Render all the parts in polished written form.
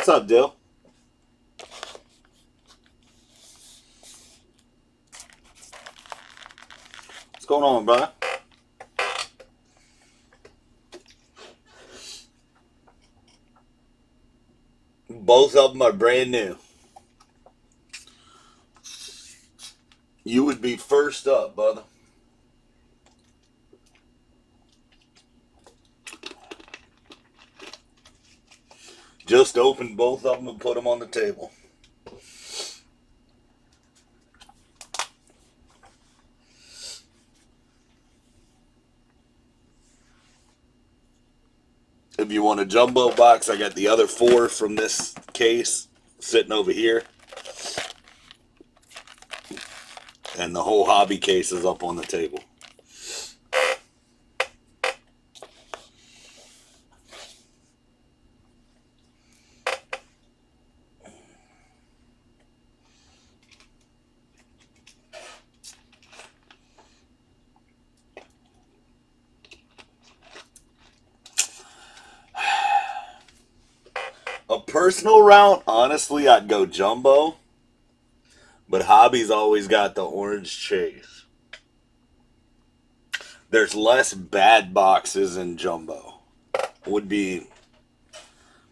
What's up, Dill? What's going on, brother? Both of them are brand new. You would be first up, brother. Just opened both of them and put them on the table. If you want a jumbo box, I got the other 4 from this case sitting over here. And the whole hobby case is up on the table. A personal route, honestly, I'd go jumbo. But hobby's always got the orange chase. There's less bad boxes in jumbo. Would be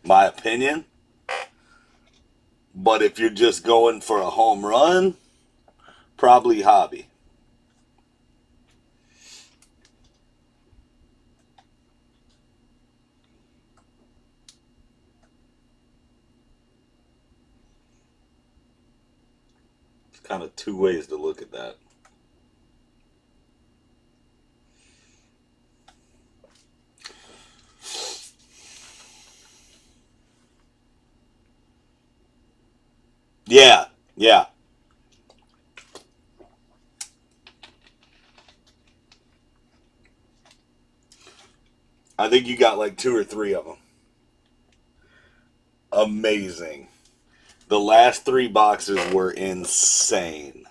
my opinion. But if you're just going for a home run, probably hobby. Kind of 2 ways to look at that. Yeah, yeah. I think you got like 2 or 3 of them. Amazing. The last 3 boxes were insane.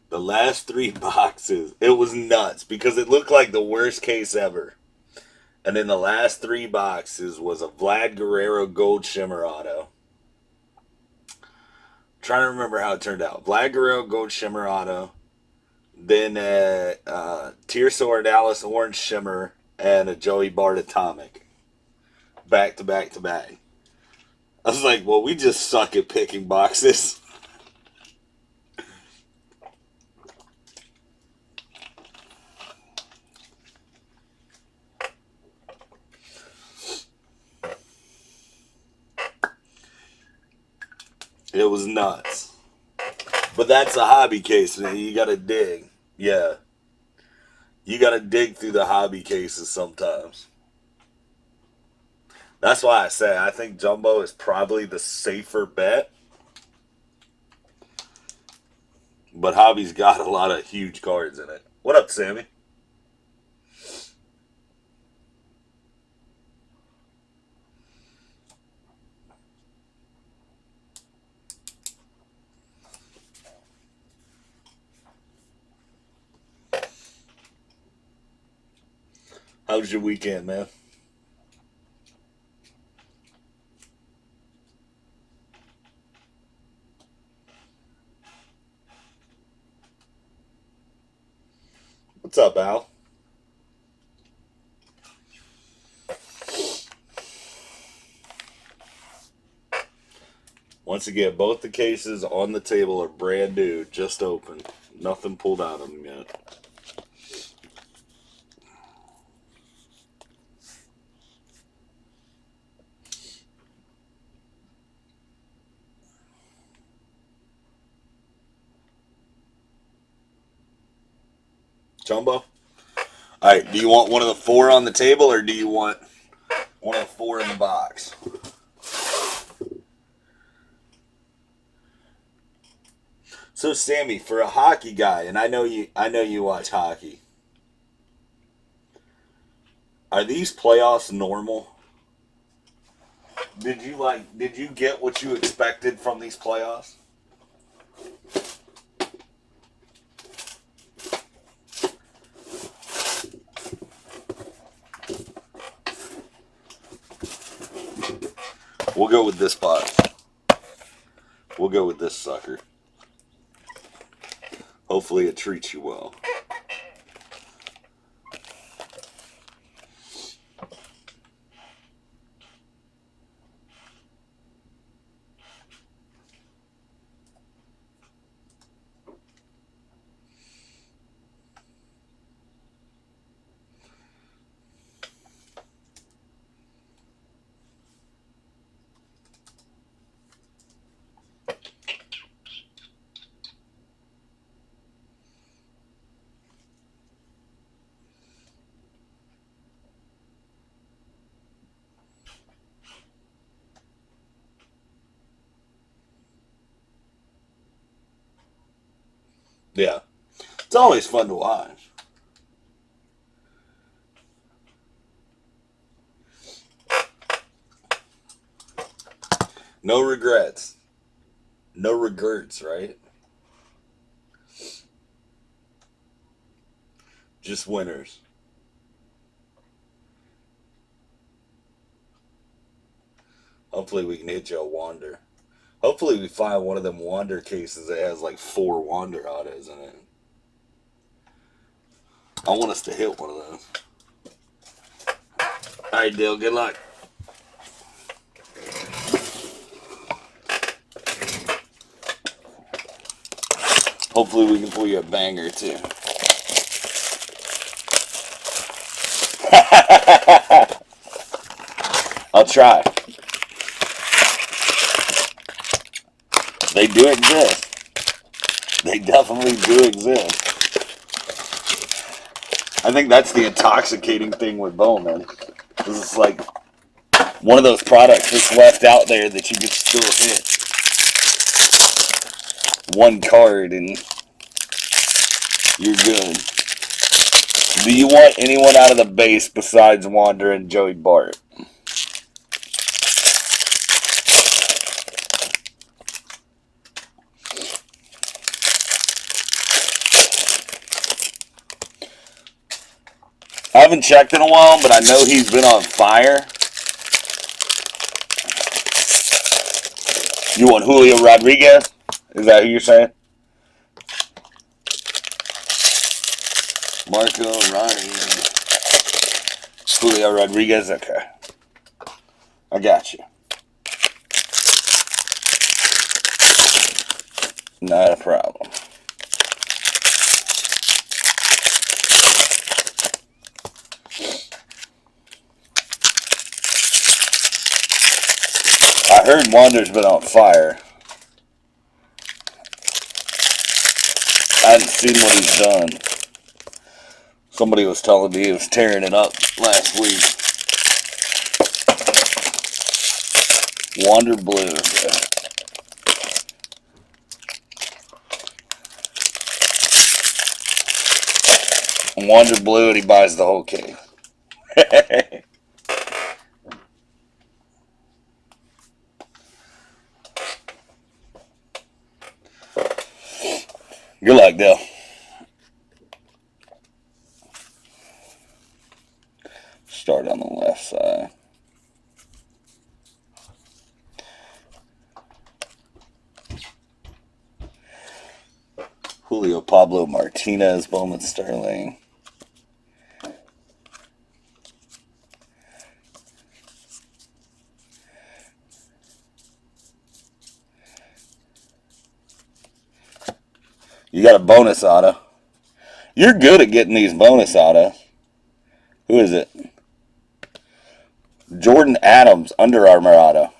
The last 3 boxes, it was nuts because it looked like the worst case ever. And then the last 3 boxes was a Vlad Guerrero Gold Shimmer Auto. I'm trying to remember how it turned out. Vlad Guerrero Gold Shimmer Auto. Then a Tirso Ordalis Orange Shimmer and a Joey Bart Atomic. Back to back to back. I was like, well, we just suck at picking boxes. It was nuts. But that's a hobby case, man. You gotta dig. Yeah. You gotta dig through the hobby cases sometimes. That's why I say I think jumbo is probably the safer bet. But hobby's got a lot of huge cards in it. What up, Sammy? How was your weekend, man? What's up, Al? Once again, both the cases on the table are brand new, just opened. Nothing pulled out of them yet. Jumbo? Alright, do you want one of the 4 on the table or do you want one of the 4 in the box? So Sammy, for a hockey guy, and I know you watch hockey. Are these playoffs normal? Did you get what you expected from these playoffs? We'll go with this box. We'll go with this sucker. Hopefully it treats you well. Yeah. It's always fun to watch. No regrets. No regrets, right? Just winners. Hopefully we can hit you a Wander. Hopefully we find one of them Wander cases that has like 4 Wander autos in it. I want us to hit one of those. Alright, Dale, good luck. Hopefully we can pull you a banger too. I'll try. They do exist. They definitely do exist. I think that's the intoxicating thing with Bowman. This is like one of those products that's left out there that you can still hit one card and you're good. Do you want anyone out of the base besides Wander and Joey Bart? I haven't checked in a while, but I know he's been on fire. You want Julio Rodriguez? Is that who you're saying? Marco, Ronnie, Julio Rodriguez. Okay. I got you. Not a problem. I heard Wander's been on fire. I hadn't seen what he's done. Somebody was telling me he was tearing it up last week. Wander Blue. Wander Blue and he buys the whole case. Good luck, Dale. Start on the left side. Julio Pablo Martinez, Bowman Sterling. You got a bonus auto. You're good at getting these bonus autos. Who is it? Jordan Adams, Under Armour auto.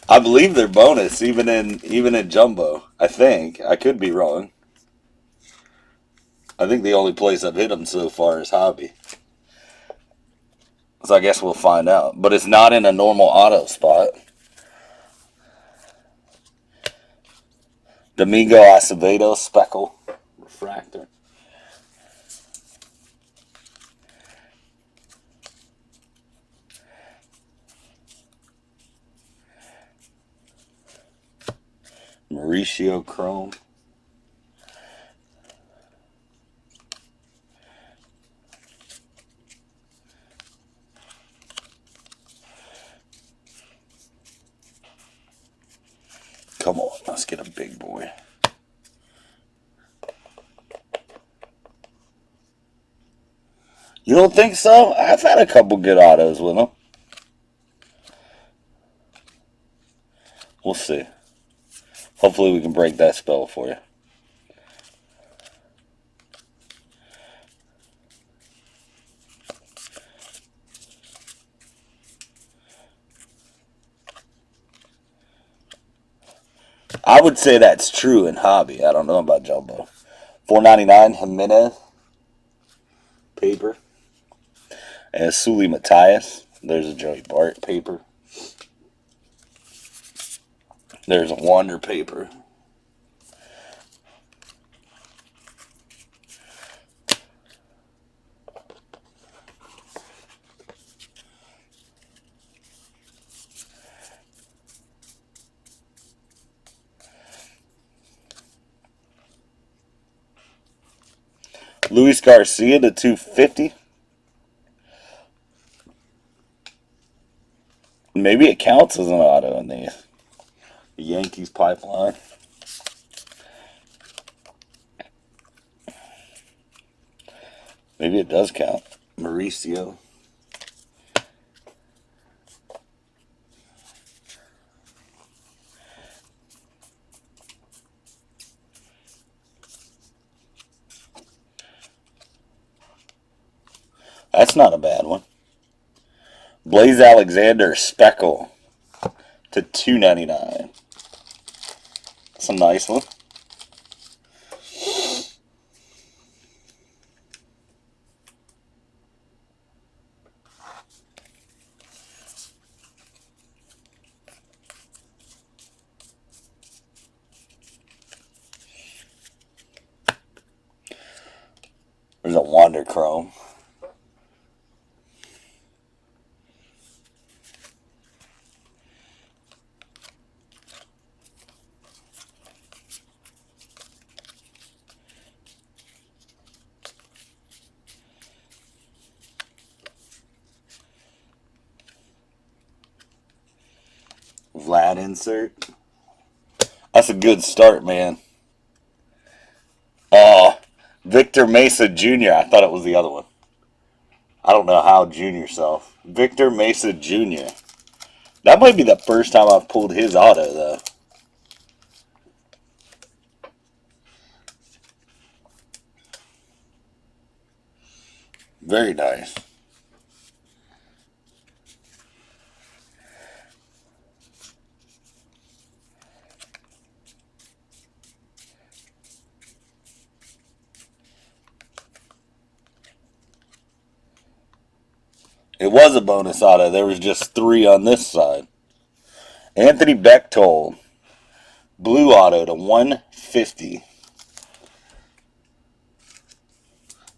I believe they're bonus, even in jumbo. I think. I could be wrong. I think the only place I've hit them so far is hobby. So I guess we'll find out. But it's not in a normal auto spot. Domingo Acevedo, Speckle, Refractor. Mauricio Chrome. Let's get a big boy. You don't think so? I've had a couple good autos with them. We'll see. Hopefully we can break that spell for you. I would say that's true in hobby. I don't know about jumbo. $4.99 Jimenez paper. And Sully Matthias. There's a Joey Bart paper. There's a Wander paper. Luis Garcia to 250. Maybe it counts as an auto in the Yankees pipeline. Maybe it does count. Mauricio. That's not a bad one. Blaze Alexander Speckle to $2.99. That's a nice one. There's a Wander Chrome. Vlad insert. That's a good start, man. Oh, Victor Mesa Jr. I thought it was the other one. I don't know how Junior self. Victor Mesa Jr. That might be the first time I've pulled his auto, though. Very nice. It was a bonus auto. There was just 3 on this side. Anthony Bechtold. Blue auto to 150.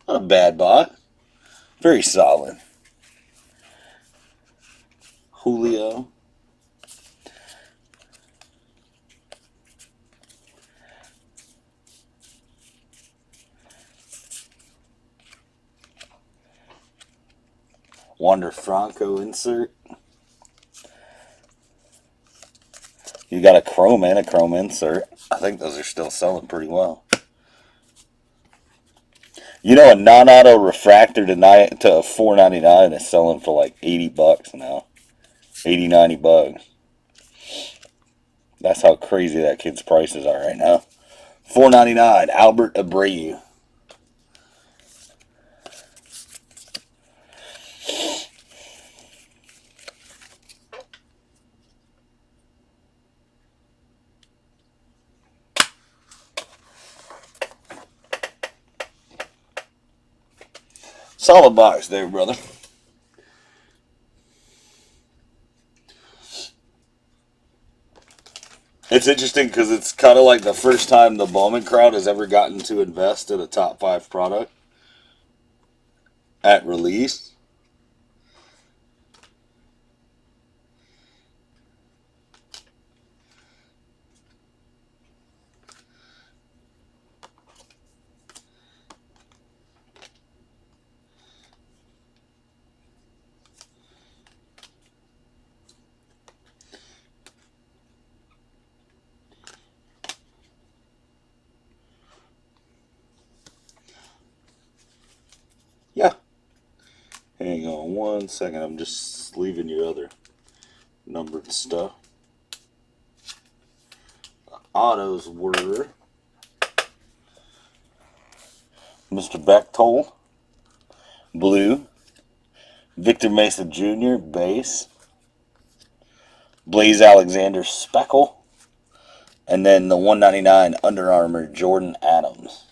Not a bad bot. Very solid. Julio. Wander Franco insert. You got a chrome and a chrome insert. I think those are still selling pretty well. You know, a non-auto refractor to $4.99 is selling for like $80 now. 80, 90 bucks. That's how crazy that kid's prices are right now. $4.99, Albert Abreu. Solid box there, brother. It's interesting because it's kind of like the first time the Bowman crowd has ever gotten to invest in a top 5 product at release. 1 second. I'm just leaving your other numbered stuff. Autos were Mr. Bechtold, blue. Victor Mesa Jr., base. Blaze Alexander, speckle. And then the 199 Under Armour Jordan Adams.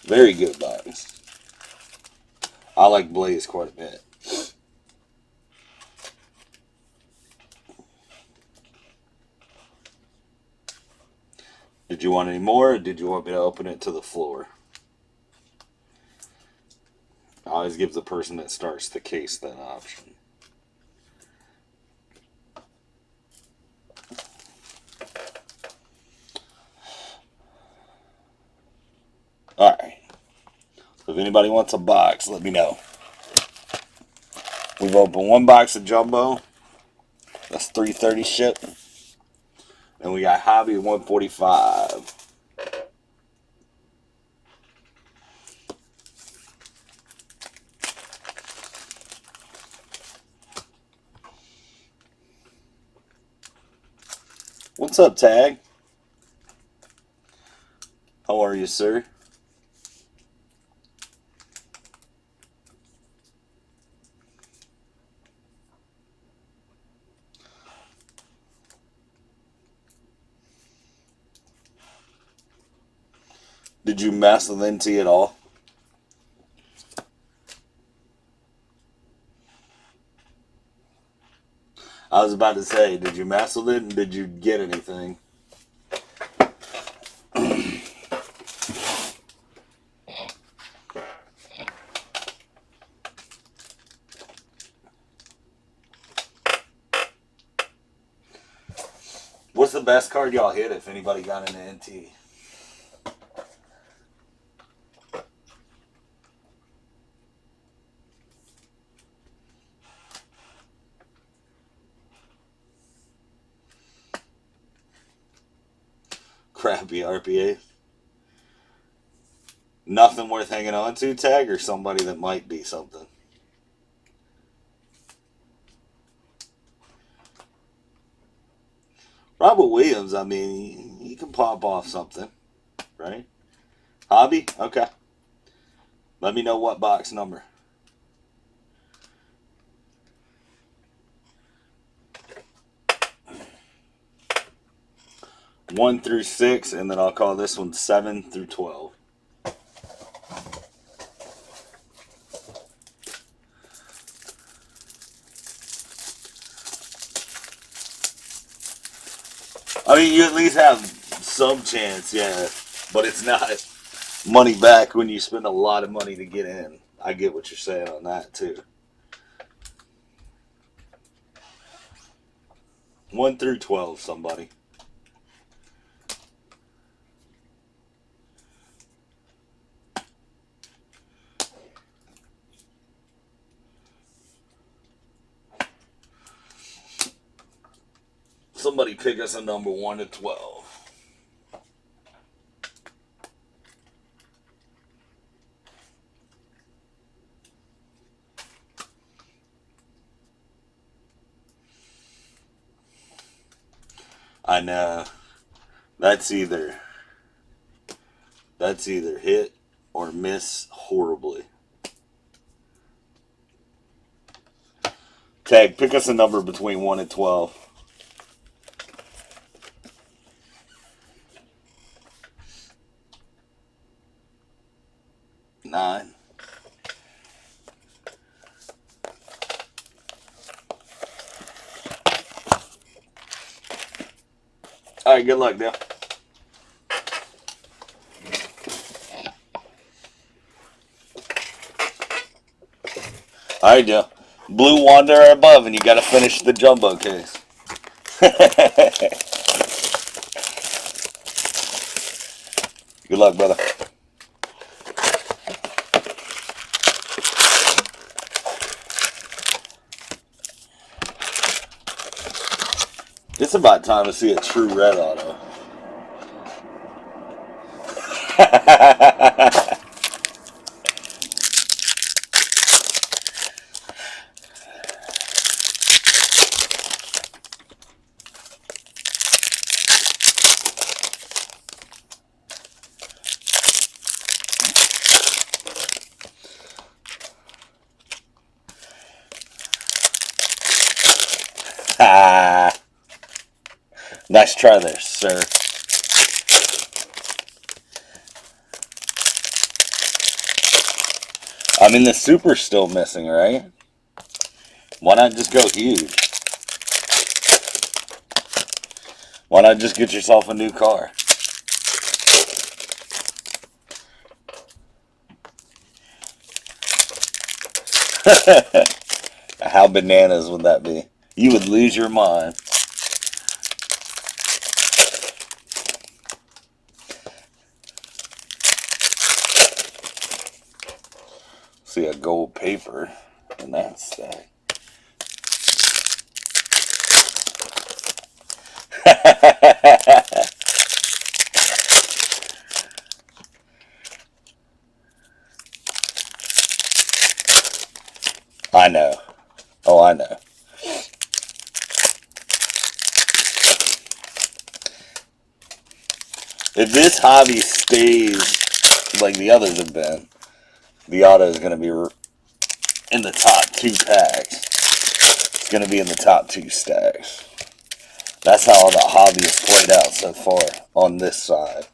Very good box. I like Blaze quite a bit. Did you want any more, or did you want me to open it to the floor? I always give the person that starts the case that option. Alright. So if anybody wants a box, let me know. We've opened one box of Jumbo. That's $330 ship. And we got Hobby $145. What's up, Tag? How are you, sir? Did you mess with NT at all? I was about to say, did you mess with it and did you get anything? What's the best card y'all hit if anybody got into NT? Crappy RPA. Nothing worth hanging on to, Tag, or somebody that might be something? Robert Williams, I mean, he can pop off something, right? Hobby? Okay. Let me know what box number. One through 6, and then I'll call this one 7 through 12. I mean, you at least have some chance, yeah. But it's not money back when you spend a lot of money to get in. I get what you're saying on that, too. 1 through 12, somebody. Somebody pick us a number 1 to 12. I know. That's either hit or miss horribly. Tag, pick us a number between 1 and 12. 9. All right, good luck, Dale. All right, Dale. Blue Wanderer above, and you got to finish the Jumbo case. Good luck, brother. It's about time to see a true red auto. Nice try there, sir. I mean, the Super's still missing, right? Why not just go huge? Why not just get yourself a new car? How bananas would that be? You would lose your mind. See a gold paper in that stack. I know. Oh, I know. If this hobby stays like the others have been, the auto is going to be in the top 2 packs. It's going to be in the top 2 stacks. That's how the hobby has played out so far on this side.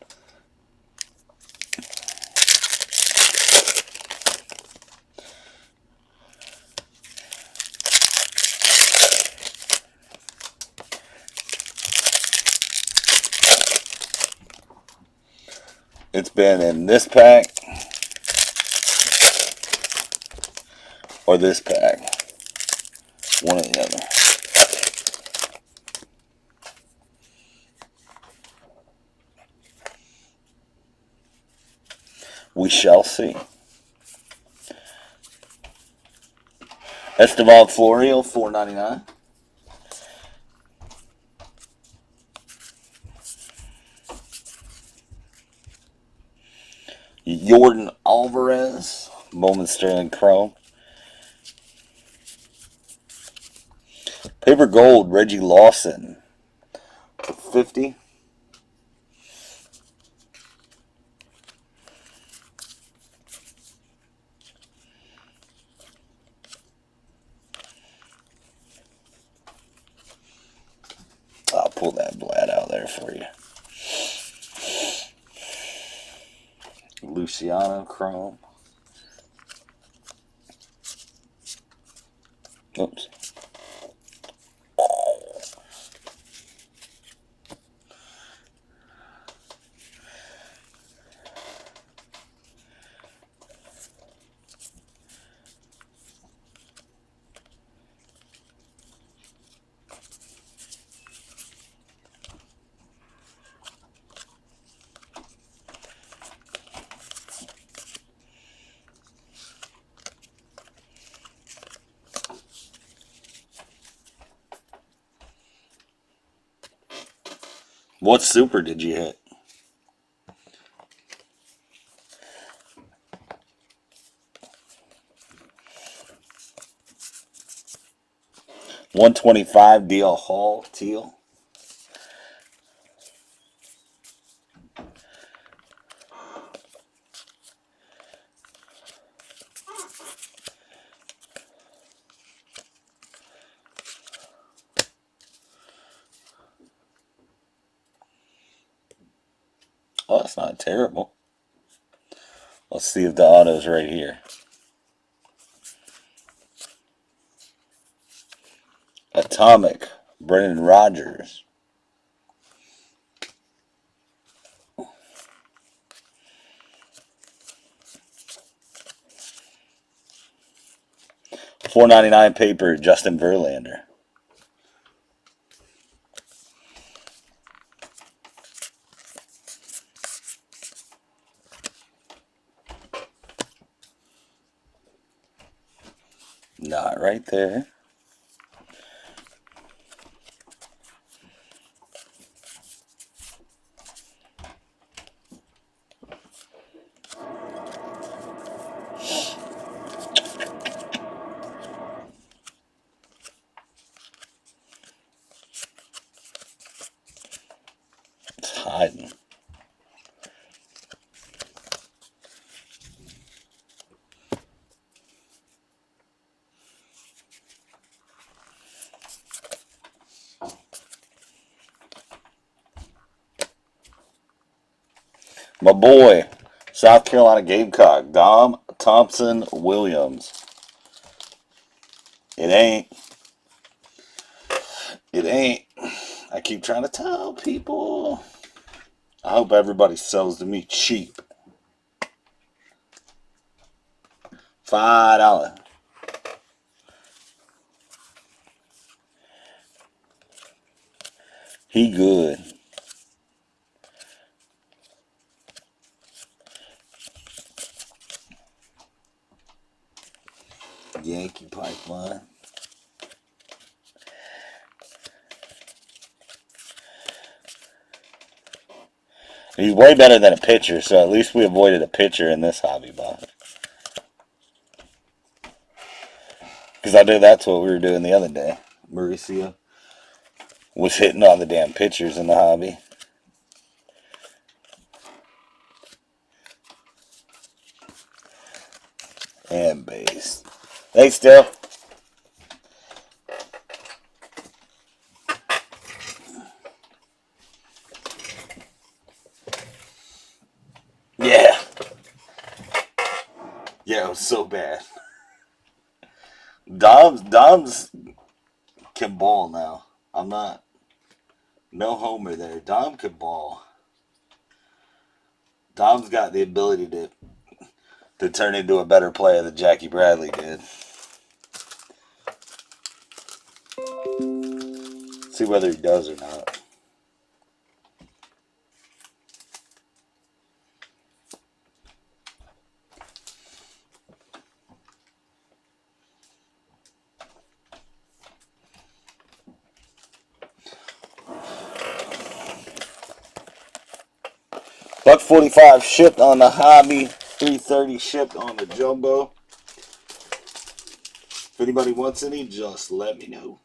It's been in this pack or this pack. One or the other. We shall see. Esteban Florio, $4.99. Jordan Alvarez, Bowman Sterling Chrome. Paper Gold, Reggie Lawson, $50. I'll pull that blad out there for you. Luciano Chrome. Oops. What super did you hit? $125 DL Hall Teal. Oh, that's not terrible. Let's see if the auto's right here. Atomic, Brendan Rodgers. $4.99 paper, Justin Verlander. Not right there. My boy, South Carolina Gamecock, Dom Thompson Williams. It ain't. It ain't. I keep trying to tell people. I hope everybody sells to me cheap. $5. He good. Yankee pipeline. He's way better than a pitcher, so at least we avoided a pitcher in this hobby box. Because I knew that's what we were doing the other day. Mauricio was hitting all the damn pitchers in the hobby. And base. Thanks, Still. Yeah. Yeah, it was so bad. Dom's can ball now. I'm not. No homer there. Dom can ball. Dom's got the ability to turn into a better player than Jackie Bradley did. See whether he does or not. $145 shipped on the hobby. $330 shipped on the jumbo. If anybody wants any, just let me know.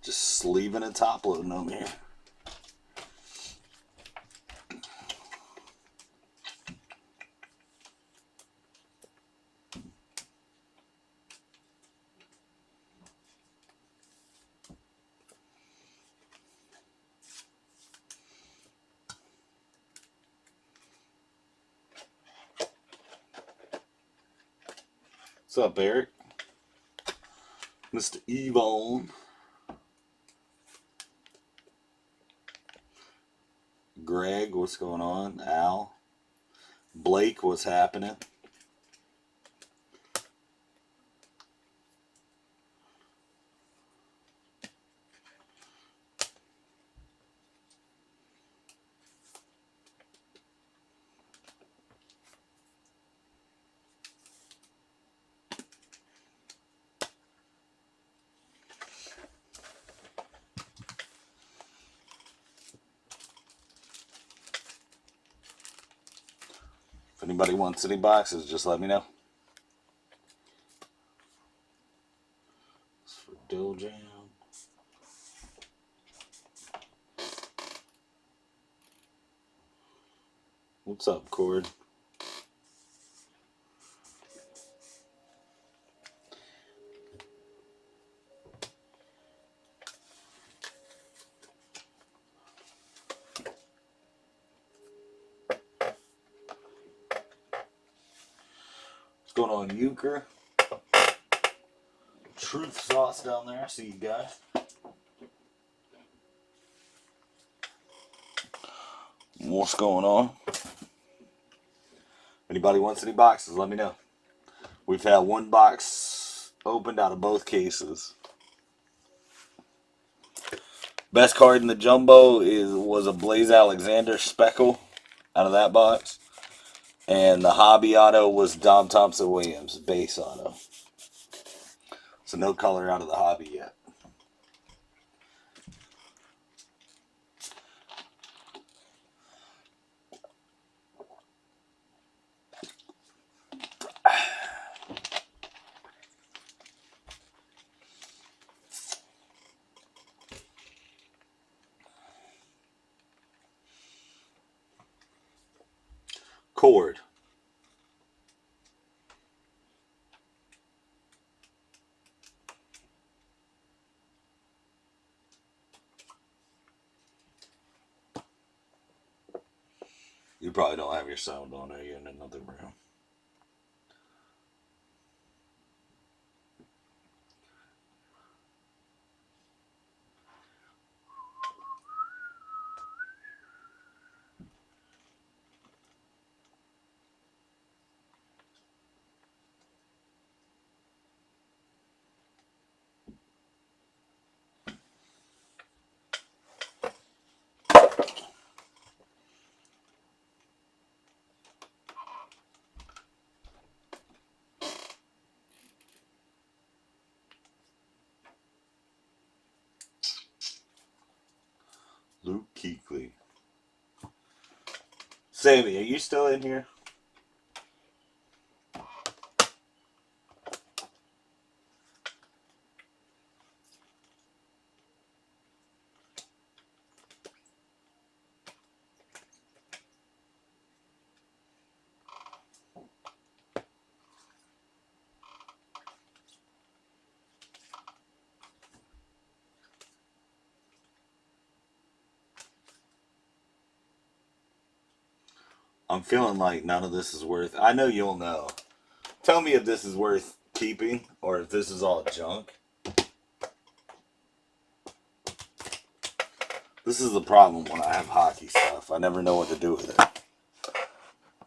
Just sleeving and top loading them here. What's up, Eric? Mr. Evon. Greg, what's going on? Al. Blake, what's happening? If anybody wants any boxes, just let me know. It's for Dill Jam. What's up, Cord? What's going on, Euchre? Truth Sauce down there. I see you guys. What's going on? Anybody wants any boxes, let me know. We've had one box opened out of both cases. Best card in the jumbo was a Blaze Alexander Speckle out of that box. And the hobby auto was Dom Thompson Williams base auto. So no color out of the hobby yet. Cord. You probably don't have your sound on. Are you in another room? Luke Kuechly. Sammy, are you still in here? I'm feeling like none of this is worth. I know you'll know. Tell me if this is worth keeping or if this is all junk. This is the problem when I have hockey stuff. I never know what to do with it.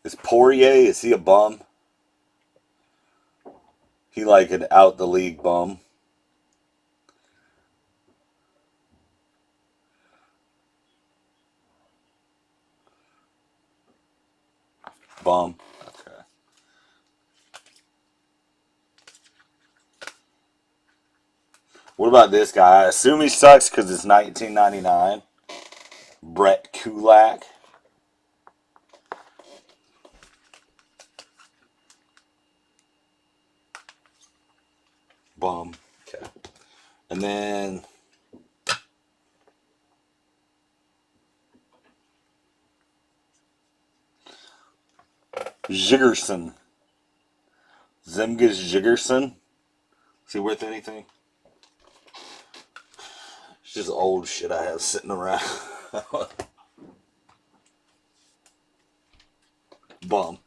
Is Poirier, is he a bum? He like an out the league bum. Bum. Okay. What about this guy? I assume he sucks because it's 1999. Brett Kulak. Bum. Okay. And then Jigerson. Zemgus Jigerson. Is he worth anything? It's just old shit I have sitting around. Bum.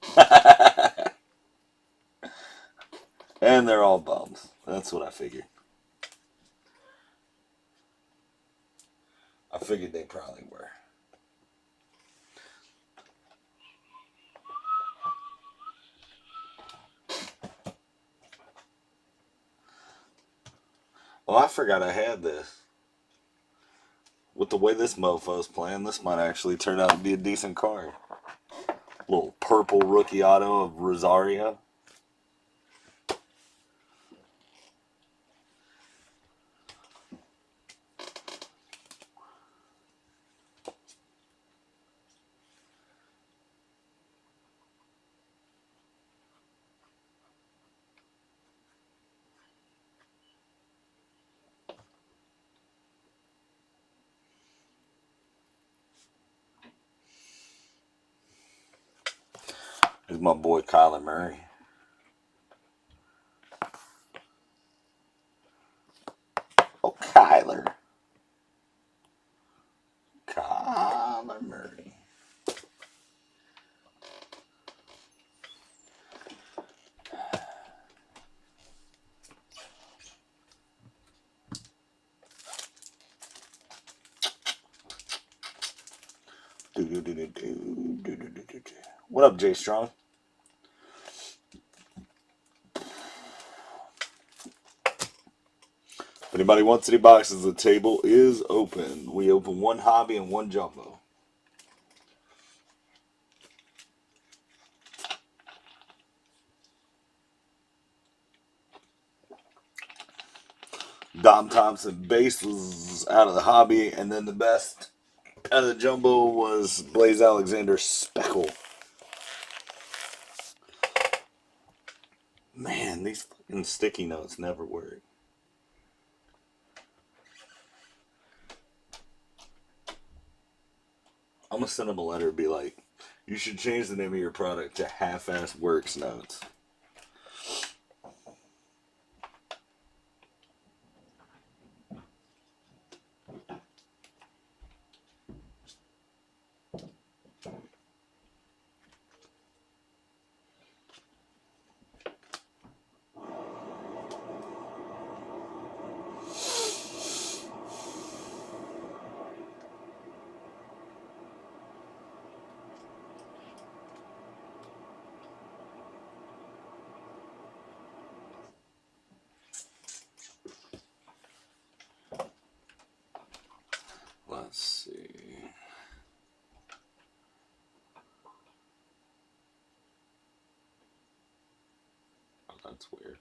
And they're all bums. That's what I figured. I figured they probably were. Oh, I forgot I had this. With the way this mofo's playing, this might actually turn out to be a decent card. Little purple rookie auto of Rosario. Here's my boy Kyler Murray. Oh, Kyler. Kyler Murray. What up, Jay Strong? If anybody wants any boxes, the table is open. We open one hobby and one jumbo. Dom Thompson base was out of the hobby, and then the best out of the jumbo was Blaze Alexander Speckle. Man, these fucking sticky notes never work. I'm gonna send him a letter and be like, you should change the name of your product to Half-Ass Works Notes. That's weird.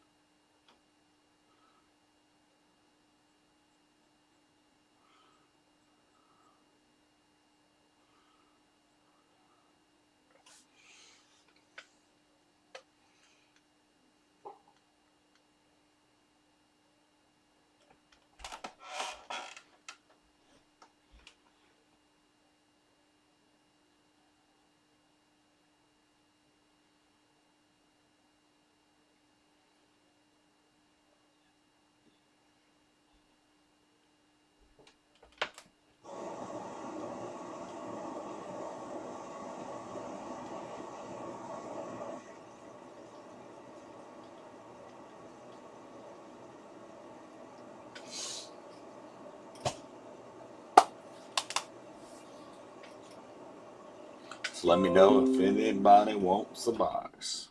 So let me know if anybody wants a box.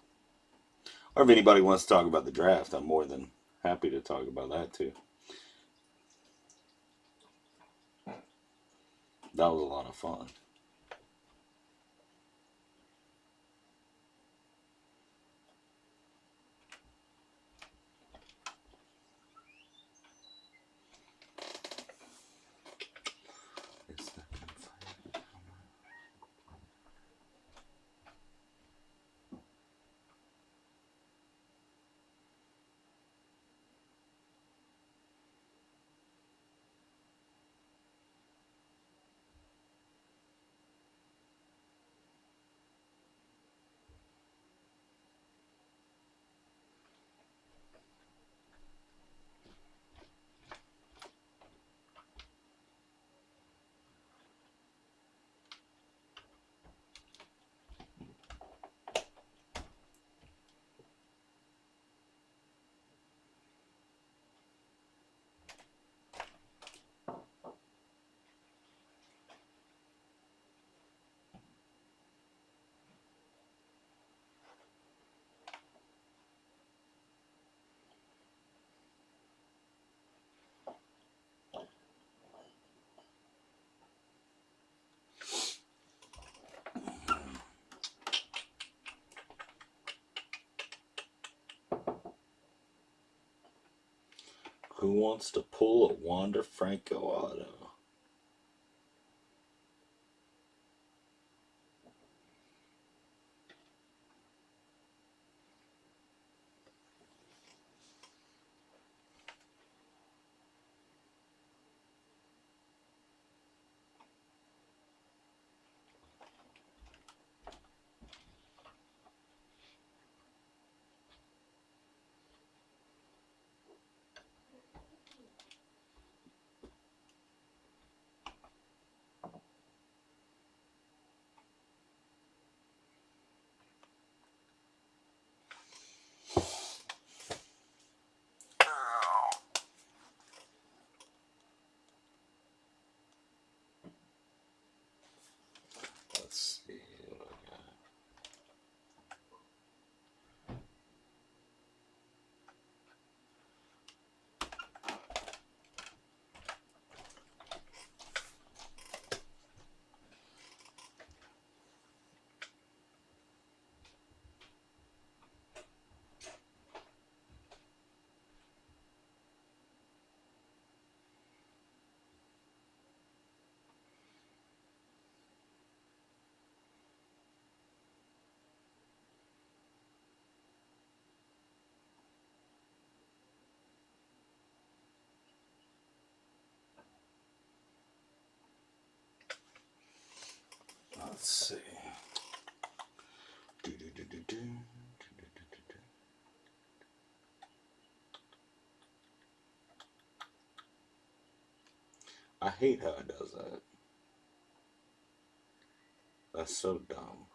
Or if anybody wants to talk about the draft, I'm more than happy to talk about that too. That was a lot of fun. Who wants to pull a Wander Franco auto? Let's see what I got. Let's see. I hate how it does that. That's so dumb.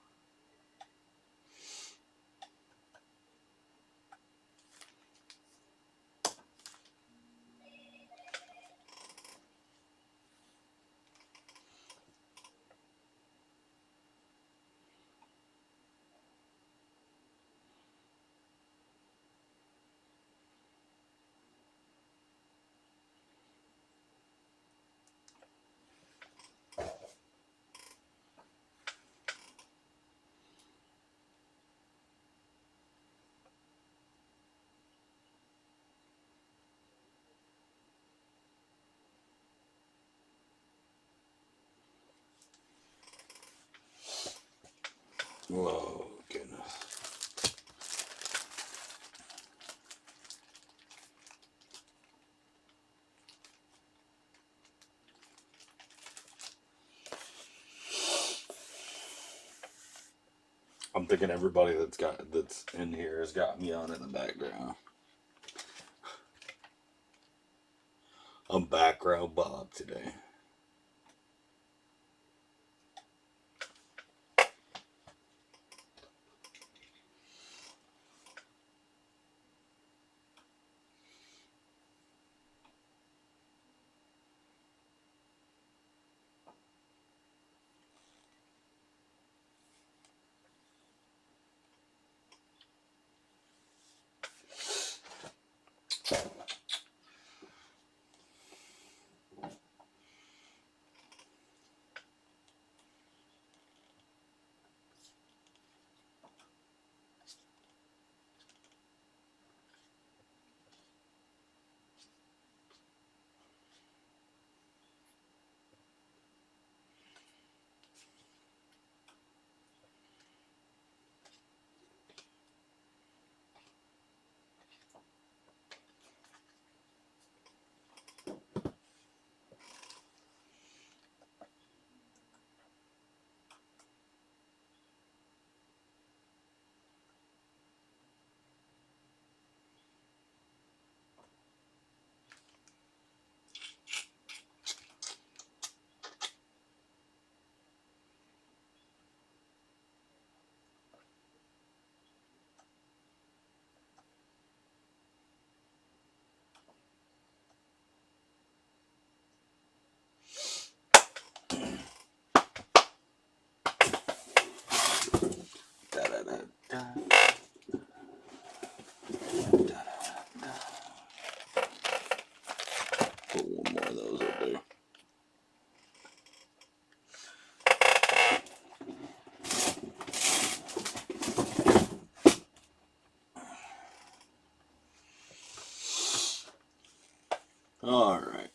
Oh, goodness. I'm thinking everybody that's in here has got me on in the background. I'm background Bob today. Da, da, da, da. Put one more of those up there. All right.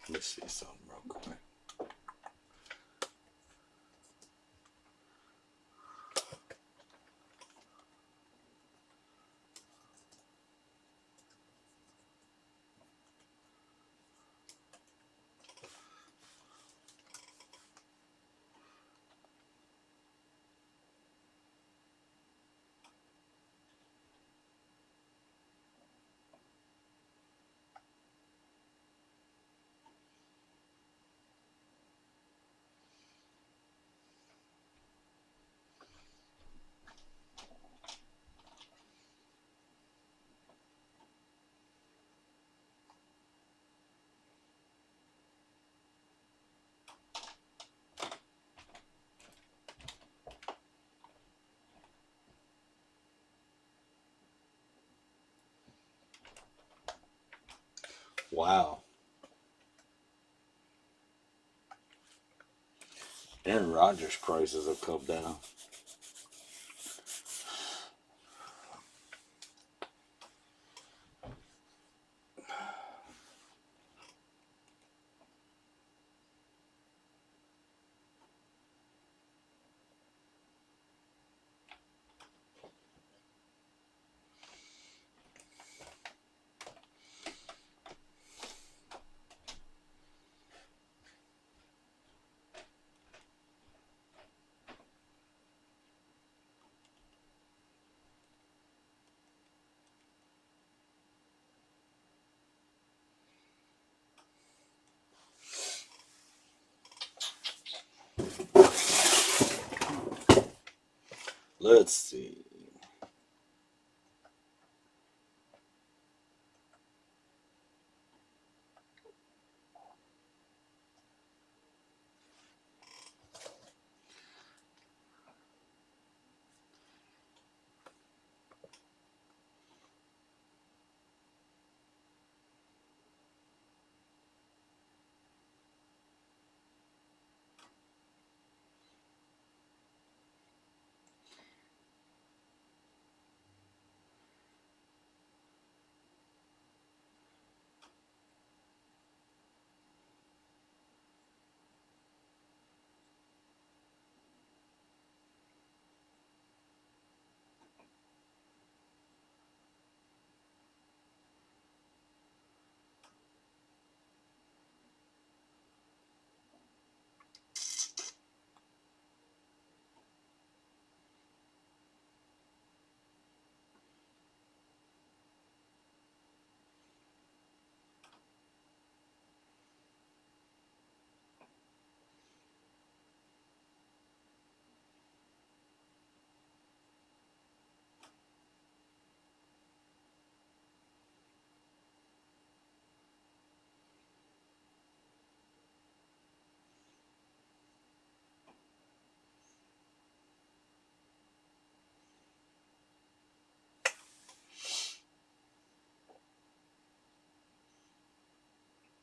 Let me see something real quick. Wow. Aaron Rodgers' prices have come down. Let's see.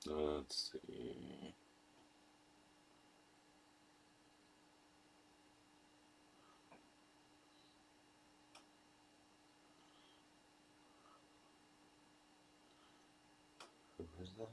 Let's see. Who is that?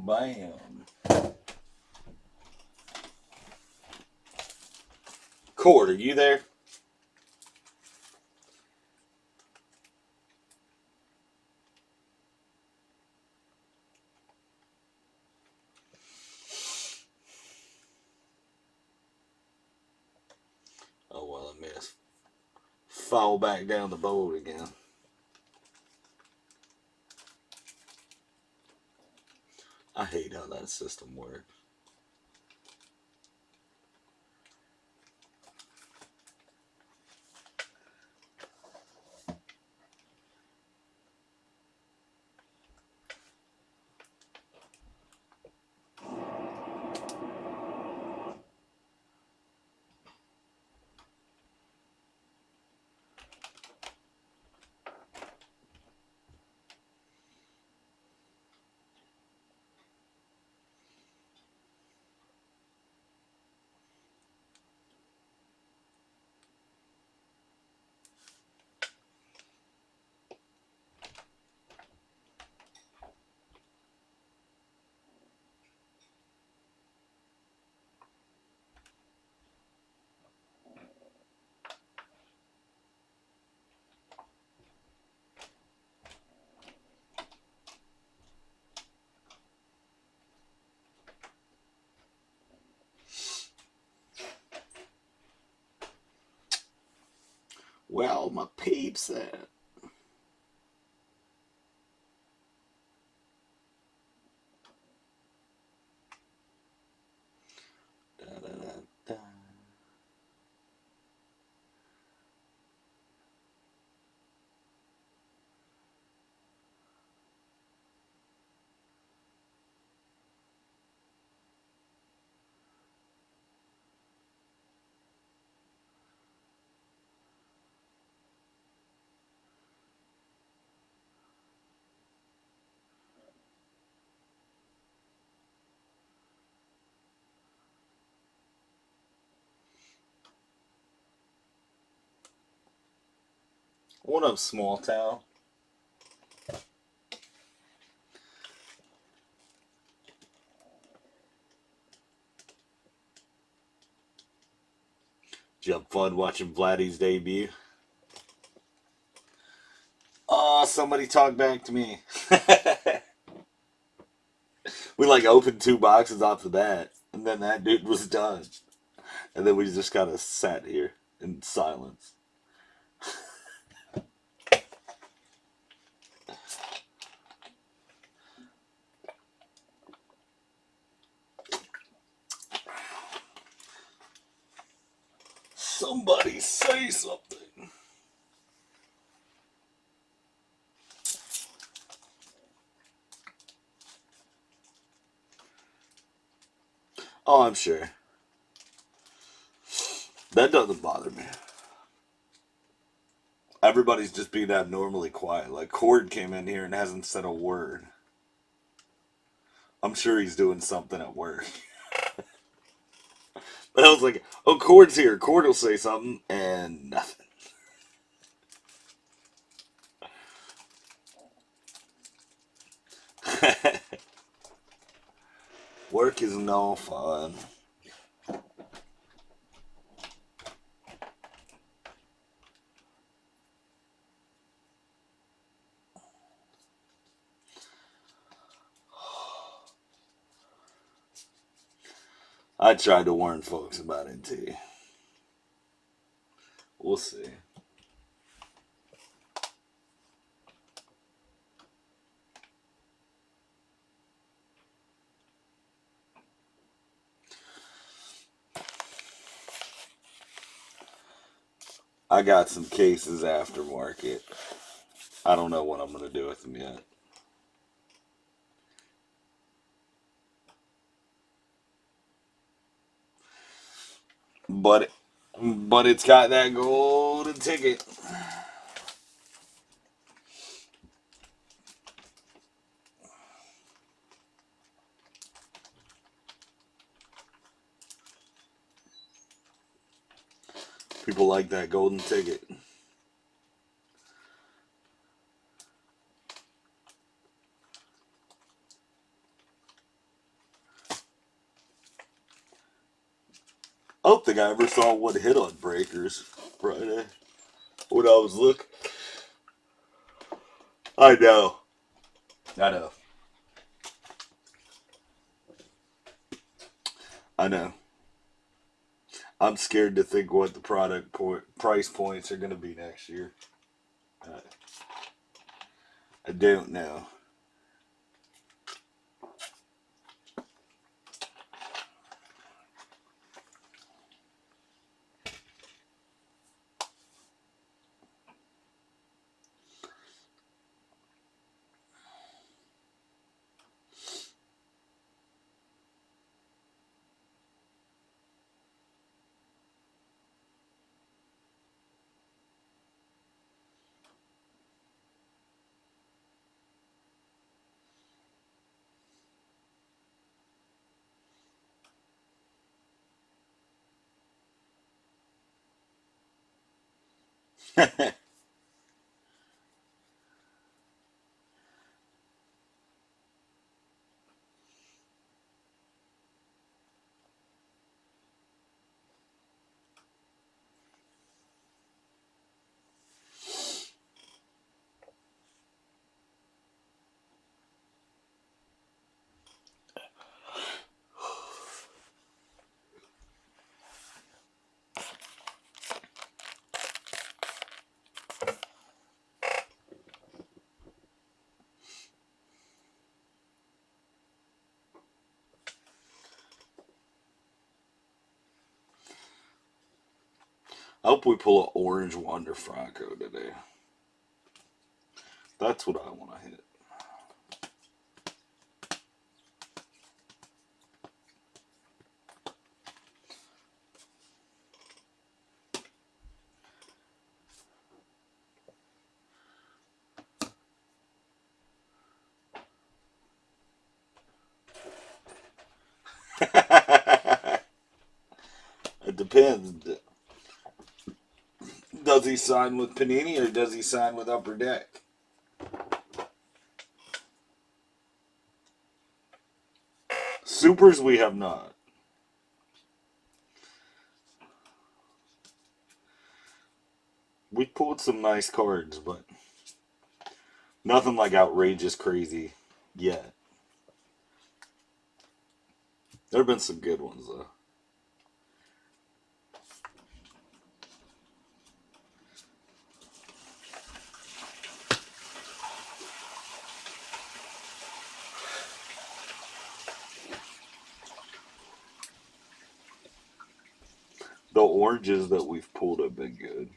Bam. Cord, are you there? Oh, well, I missed. Fall back down the boat again. I hate how that system works. Where all my peeps at? Da, da, da, da. What up, small town? Did you have fun watching Vladdy's debut? Oh, somebody talk back to me. We like opened 2 boxes off the bat, and then that dude was done. And then we just kind of sat here in silence. Somebody say something. Oh, I'm sure. That doesn't bother me. Everybody's just being abnormally quiet. Like, Cord came in here and hasn't said a word. I'm sure he's doing something at work. But I was like, oh, Cord's here. Cord will say something, and nothing. Work is no fun. I tried to warn folks about it too. We'll see. I got some cases aftermarket. I don't know what I'm going to do with them yet. But it's got that golden ticket. People like that golden ticket. I don't think I ever saw one hit on breakers Friday when I was looking. I know. I know. I know. I'm scared to think what the price points are going to be next year. I don't know. I hope we pull an orange Wander Franco today. That's what I want to hit. It depends. Does he sign with Panini or does he sign with Upper Deck? Supers we have not. We pulled some nice cards, but nothing like outrageous crazy yet. There have been some good ones though. The oranges that we've pulled have been good.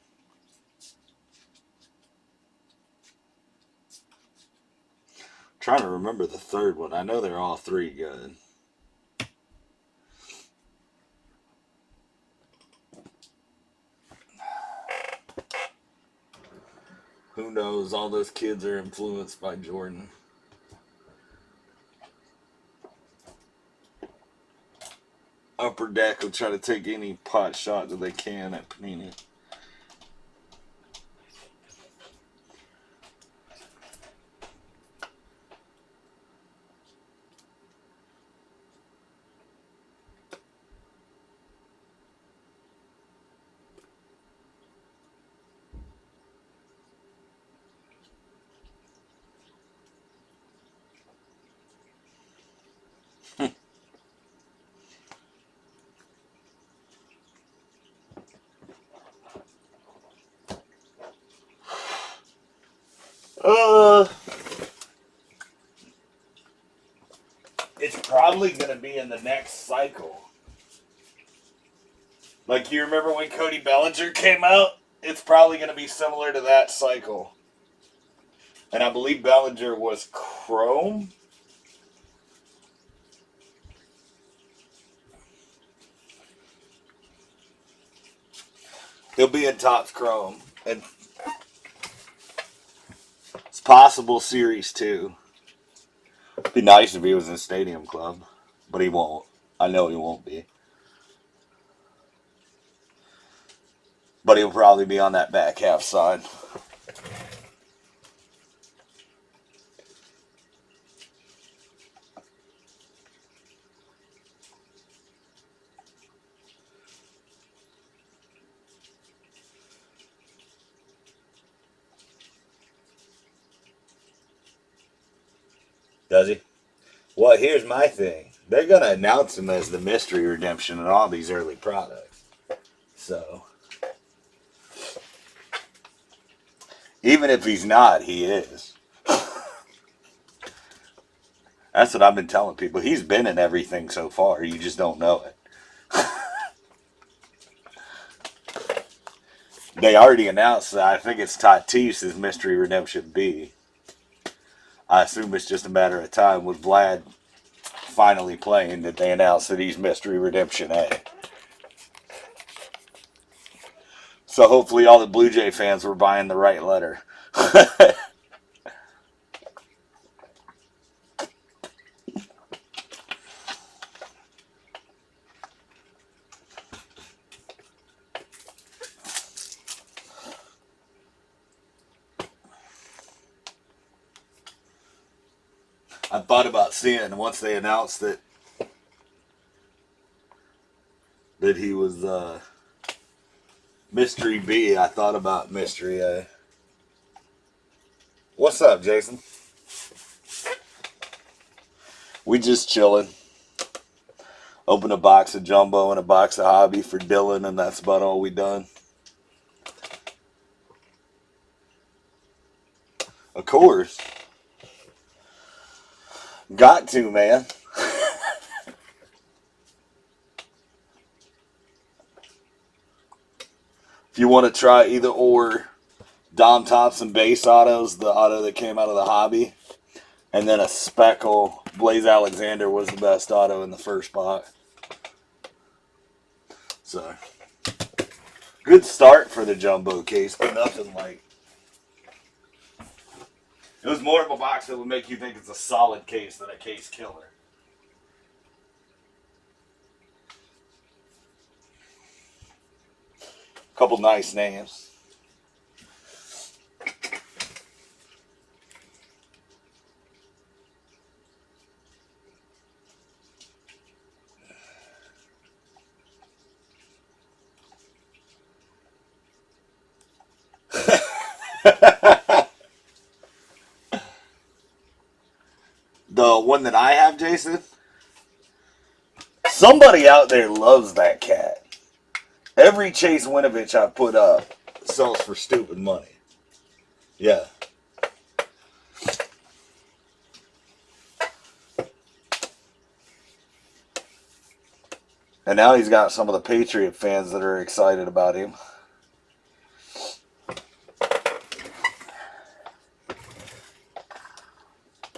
Trying to remember the third one. I know they're all three good. Who knows? All those kids are influenced by Jordan. Upper Deck will try to take any pot shot that they can at Panini. It's probably going to be in the next cycle. Like, you remember when Cody Bellinger came out? It's probably going to be similar to that cycle. And I believe Bellinger was Chrome. He'll be in Topps Chrome. And it's possible Series 2. It'd be nice if he was in Stadium Club. But he won't. I know he won't be. But he'll probably be on that back half side. Does he? Well, here's my thing. They're going to announce him as the mystery redemption in all these early products. So, even if he's not, he is. That's what I've been telling people. He's been in everything so far. You just don't know it. They already announced that I think it's Tatis as Mystery Redemption B. I assume it's just a matter of time with Vlad finally playing that they announce that he's Mystery Redemption A. So hopefully all the Blue Jay fans were buying the right letter. I thought about seeing once they announced that he was Mystery B. I thought about Mystery A. What's up, Jason? We just chilling. Open a box of Jumbo and a box of Hobby for Dylan, and that's about all we done. Of course. Got to, man. If you want to try either or, Dom Thompson base autos, the auto that came out of the hobby, and then a speckle. Blaze Alexander was the best auto in the first box. So, good start for the jumbo case, but nothing like. It was more of a box that would make you think it's a solid case than a case killer. Couple nice names. The one that I have, Jason, somebody out there loves that cat. Every Chase Winovich I put up sells for stupid money. Yeah. And now he's got some of the Patriot fans that are excited about him.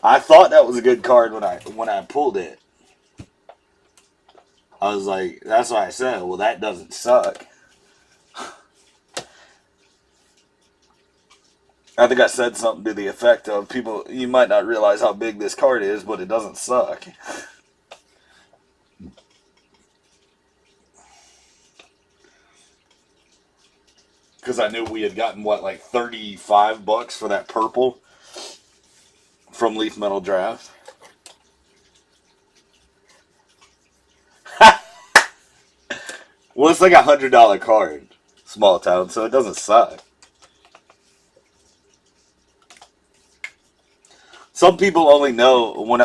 I thought that was a good card when I pulled it. I was like, that's why I said, well, that doesn't suck. I think I said something to the effect of, people, you might not realize how big this card is, but it doesn't suck. Because I knew we had gotten, what, like $35 for that purple from Leaf Metal Draft. Well, it's like $100 card, small town, so it doesn't suck. Some people only know when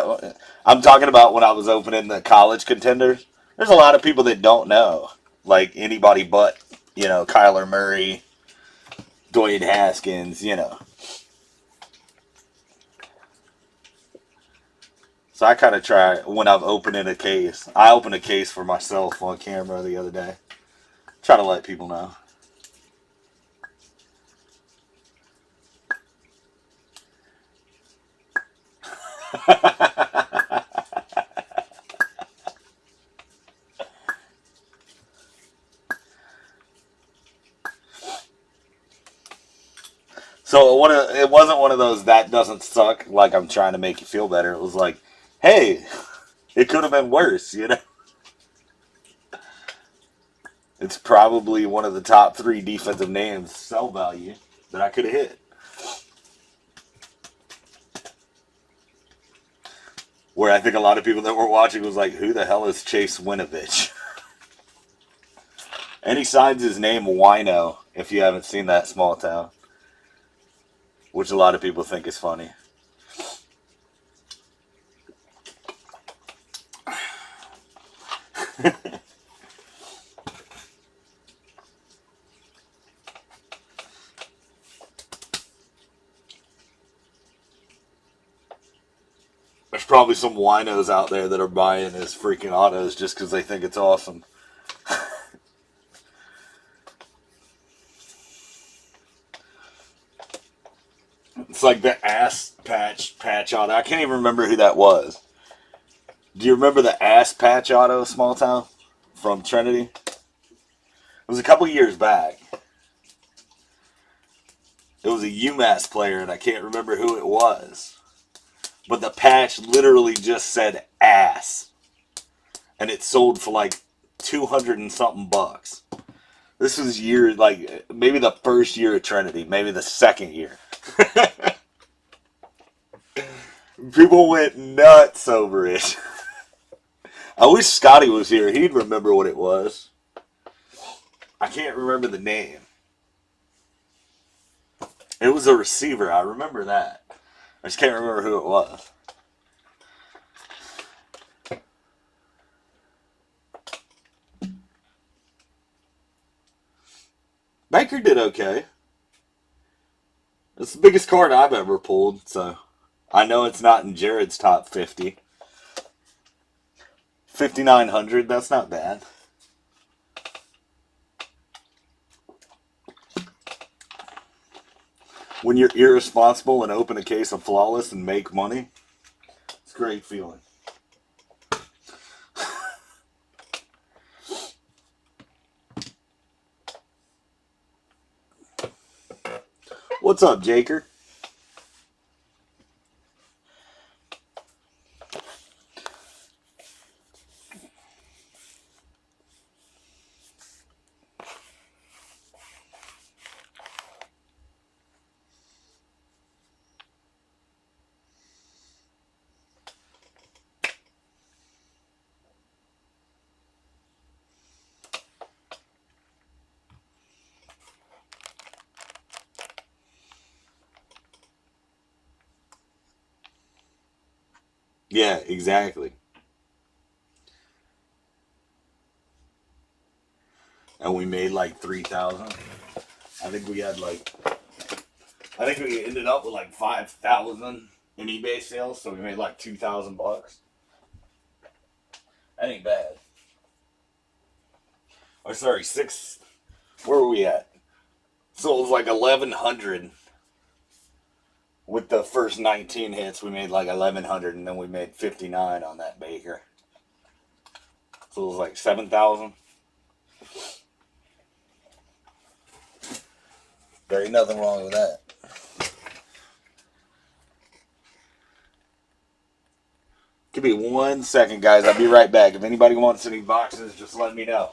I'm talking about when I was opening the college contenders. There's a lot of people that don't know, like anybody but, Kyler Murray, Dwayne Haskins, So I kind of try when I'm opening a case. I opened a case for myself on camera the other day. Try to let people know. So it wasn't one of those that doesn't suck, like I'm trying to make you feel better. It was like, hey, it could have been worse, It's probably one of the top 3 defensive names sell value that I could have hit. Where I think a lot of people that were watching was like, who the hell is Chase Winovich? And he signs his name Wino, if you haven't seen that, small town. Which a lot of people think is funny. There's probably some winos out there that are buying his freaking autos just because they think it's awesome. It's like the ass patch auto. I can't even remember who that was. Do you remember the ass patch auto, small town, from Trinity? It was a couple years back. It was a UMass player, and I can't remember who it was. But the patch literally just said ass. And it sold for like 200 and something bucks. This was maybe the first year of Trinity, maybe the second year. People went nuts over it. I wish Scotty was here. He'd remember what it was. I can't remember the name. It was a receiver. I remember that. I just can't remember who it was. Baker did okay. It's the biggest card I've ever pulled, so I know it's not in Jared's top 50. 5,900, that's not bad. When you're irresponsible and open a case of Flawless and make money, it's a great feeling. What's up, Jaker? Yeah, exactly. And we made like 3,000. I think we ended up with like 5,000 in eBay sales, so we made like $2,000. That ain't bad. Or sorry, six. Where were we at? So it was like 1,100 with the first 19 hits. We made like 1,100, and then we made 59 on that Baker. So it was like 7,000. There ain't nothing wrong with that. Give me 1 second, guys. I'll be right back. If anybody wants any boxes, just let me know.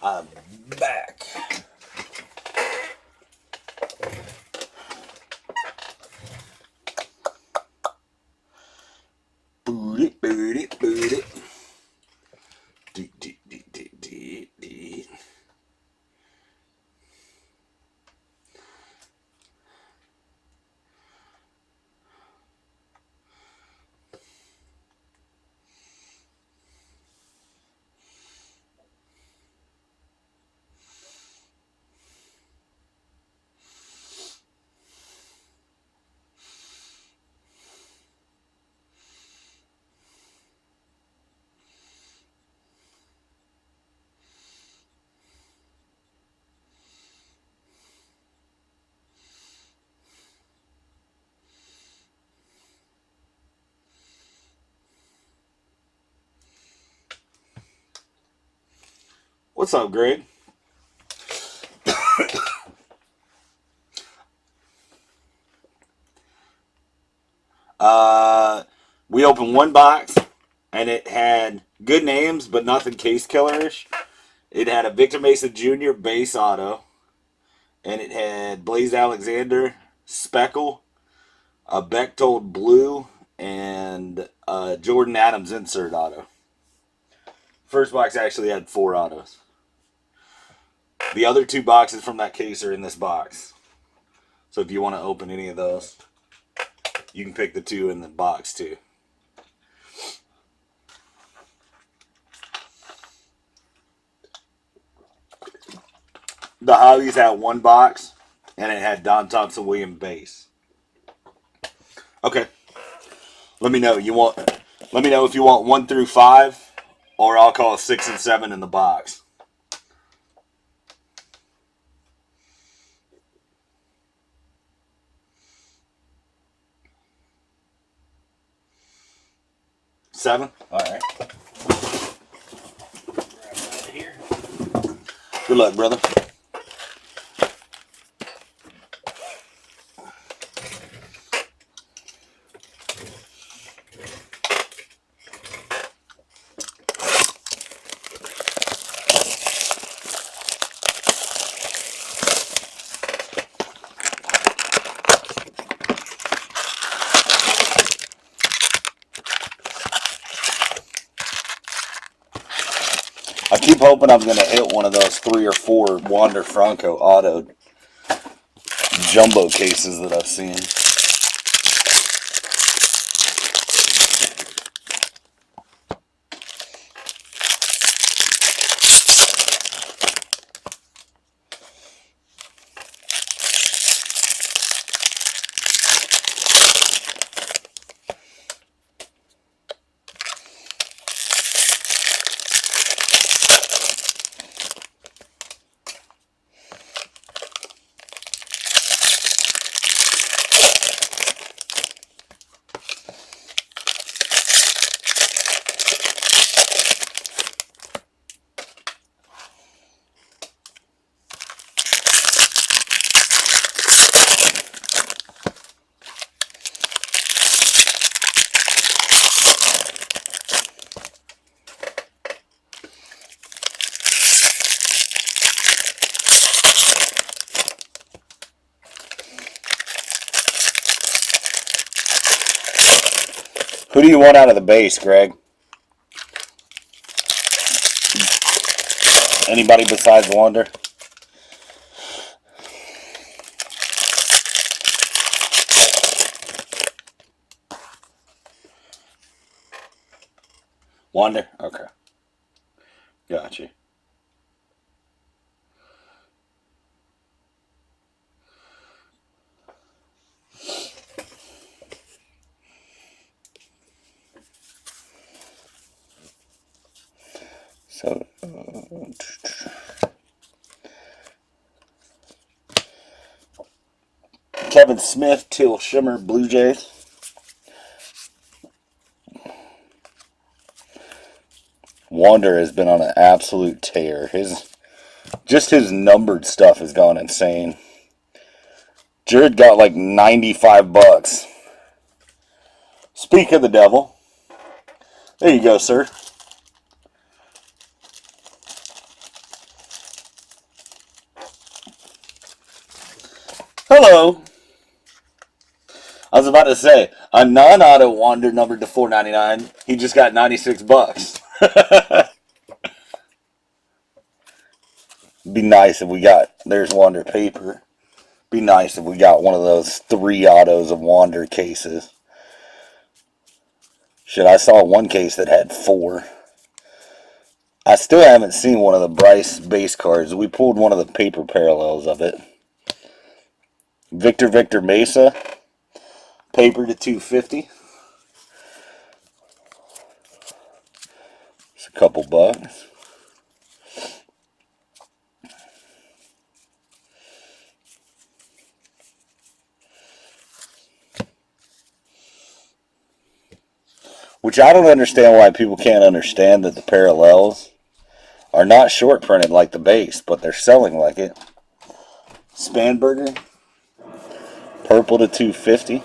I'm back. Boot it, boot it, boot it. What's up, Greg? We opened one box, and it had good names, but nothing case killerish. It had a Victor Mason Jr. base auto, and it had Blaze Alexander, Speckle, a Bechtold Blue, and a Jordan Adams insert auto. First box actually had 4 autos. The other 2 boxes from that case are in this box. So if you want to open any of those, you can pick the 2 in the box too. The Hollies had 1 box, and it had Don Thompson Williams base. Okay. Let me know. Let me know if you want 1 through 5, or I'll call 6 and 7 in the box. Seven? Alright. Good luck, brother. I keep hoping I'm going to hit one of those 3 or 4 Wander Franco auto jumbo cases that I've seen. Who do you want out of the base, Greg? Anybody besides Wander? Wander? Okay. Gotcha. So, Kevin Smith, Teal Shimmer, Blue Jays. Wander has been on an absolute tear. His numbered stuff has gone insane. Jared got like $95. Speak of the devil. There you go, sir. Hello. I was about to say a non-auto Wander numbered to $4.99. He just got $96. Be nice if we got. There's Wander paper. Be nice if we got one of those 3 autos of Wander cases. Shit, I saw one case that had 4. I still haven't seen one of the Bryce base cards. We pulled one of the paper parallels of it. Victor Mesa, paper to 250. It's a couple bucks. Which I don't understand why people can't understand that the parallels are not short printed like the base, but they're selling like it. Spanberger, purple to 250.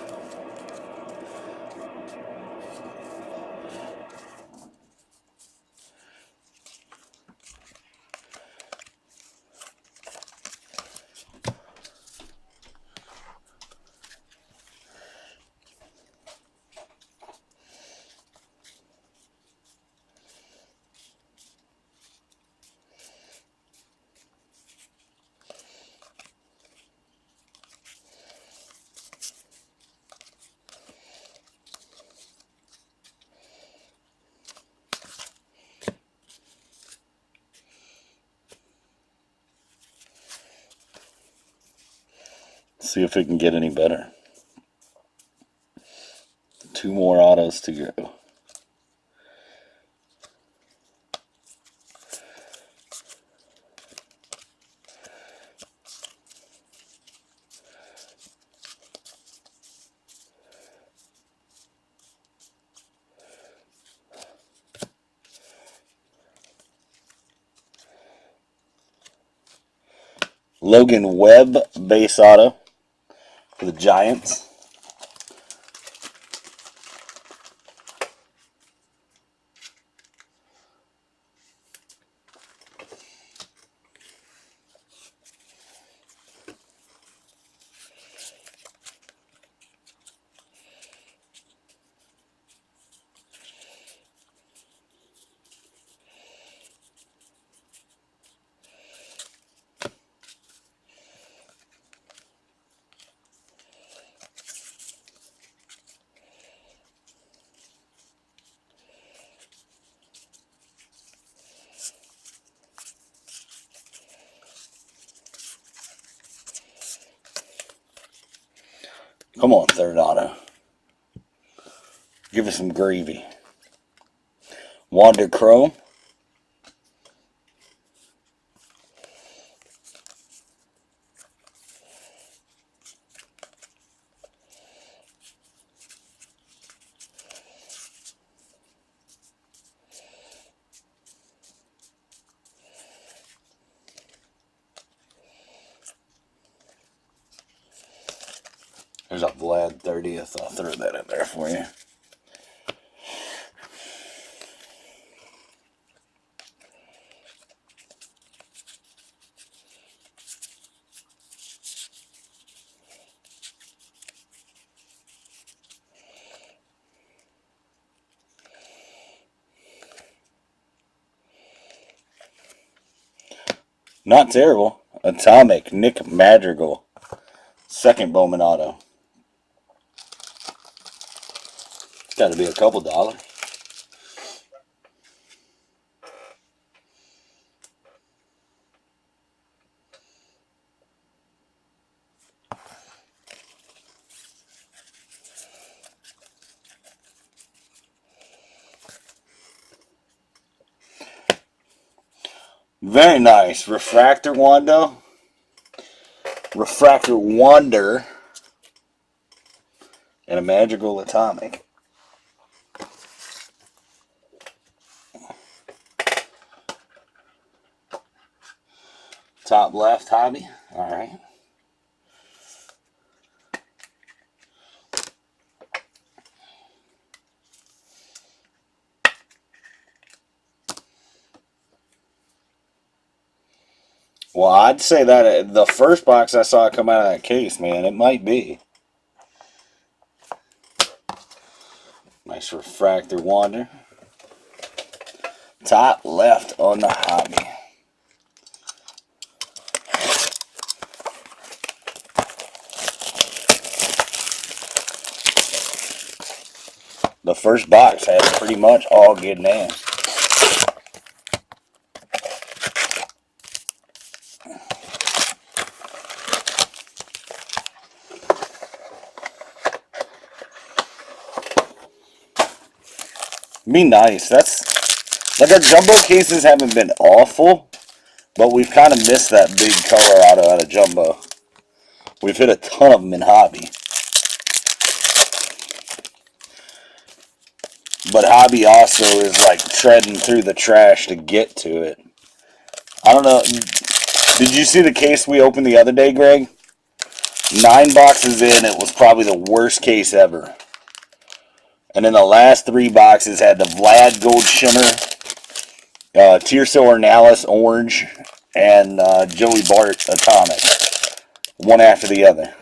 See if it can get any better. 2 more autos to go. Logan Webb base auto for the Giants. Come on, third auto. Give us some gravy. Wander Chrome. There's a Vlad 30th. I'll throw that in there for you. Not terrible. Atomic, Nick Madrigal. Second Bowman auto. It's got to be a couple dollars. Very nice. Refractor Wando. Refractor Wonder. And a Madrigal Atomic. Top left, Hobby. All right. Well, I'd say that the first box I saw come out of that case, man, it might be. Nice refractor wander. Top left on the hobby. The first box has pretty much all good names. Be nice. That's like our jumbo cases haven't been awful, but we've kind of missed that big color out of jumbo. We've hit a ton of them in hobby. But hobby also is like treading through the trash to get to it. I don't know. Did you see the case we opened the other day, Greg? 9 boxes in, it was probably the worst case ever. And then the last 3 boxes had the Vlad Gold Shimmer, Tirso Ornalis Orange, and Joey Bart Atomic. One after the other.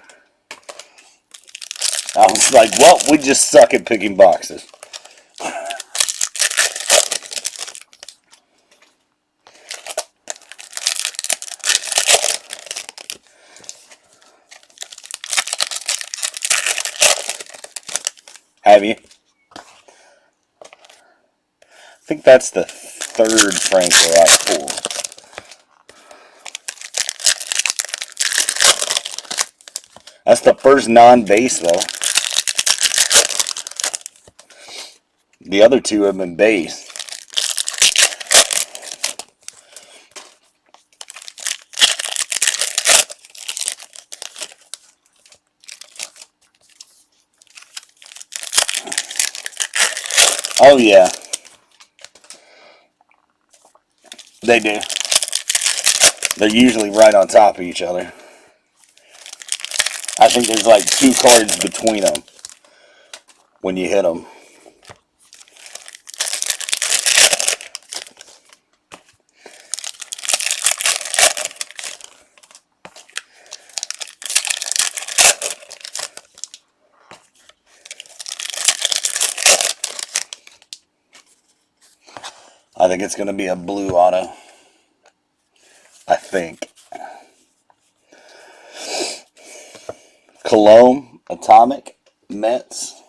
I was like, well, we just suck at picking boxes. Have you? I think that's the 3rd Franco I pulled. That's the first non-base, though. The other 2 have been base. Oh, yeah. They do. They're usually right on top of each other. I think there's like 2 cards between them when you hit them. I think it's going to be a blue auto. I think. Cologne, Atomic, Mets.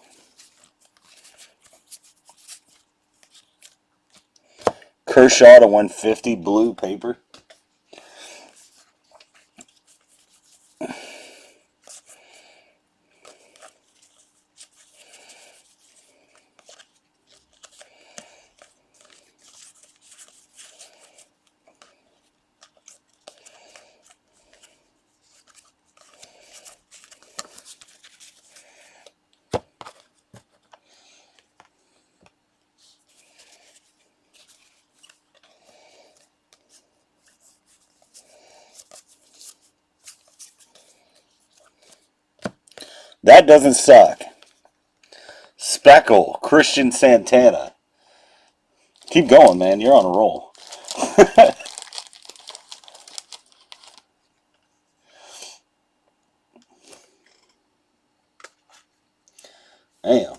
Kershaw to 150, blue paper. That doesn't suck. Speckle, Christian Santana. Keep going, man. You're on a roll. Damn.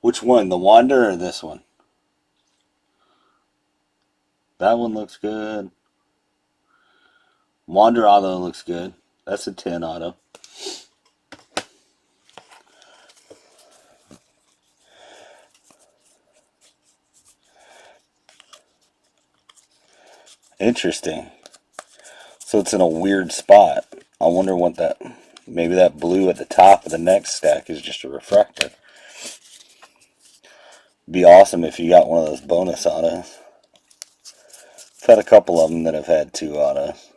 Which one? The Wander or this one? That one looks good. Wander auto looks good. That's a 10 auto. Interesting. So it's in a weird spot. I wonder what that... Maybe that blue at the top of the next stack is just a refractor. Be awesome if you got one of those bonus autos. I've had a couple of them that have had 2 autos.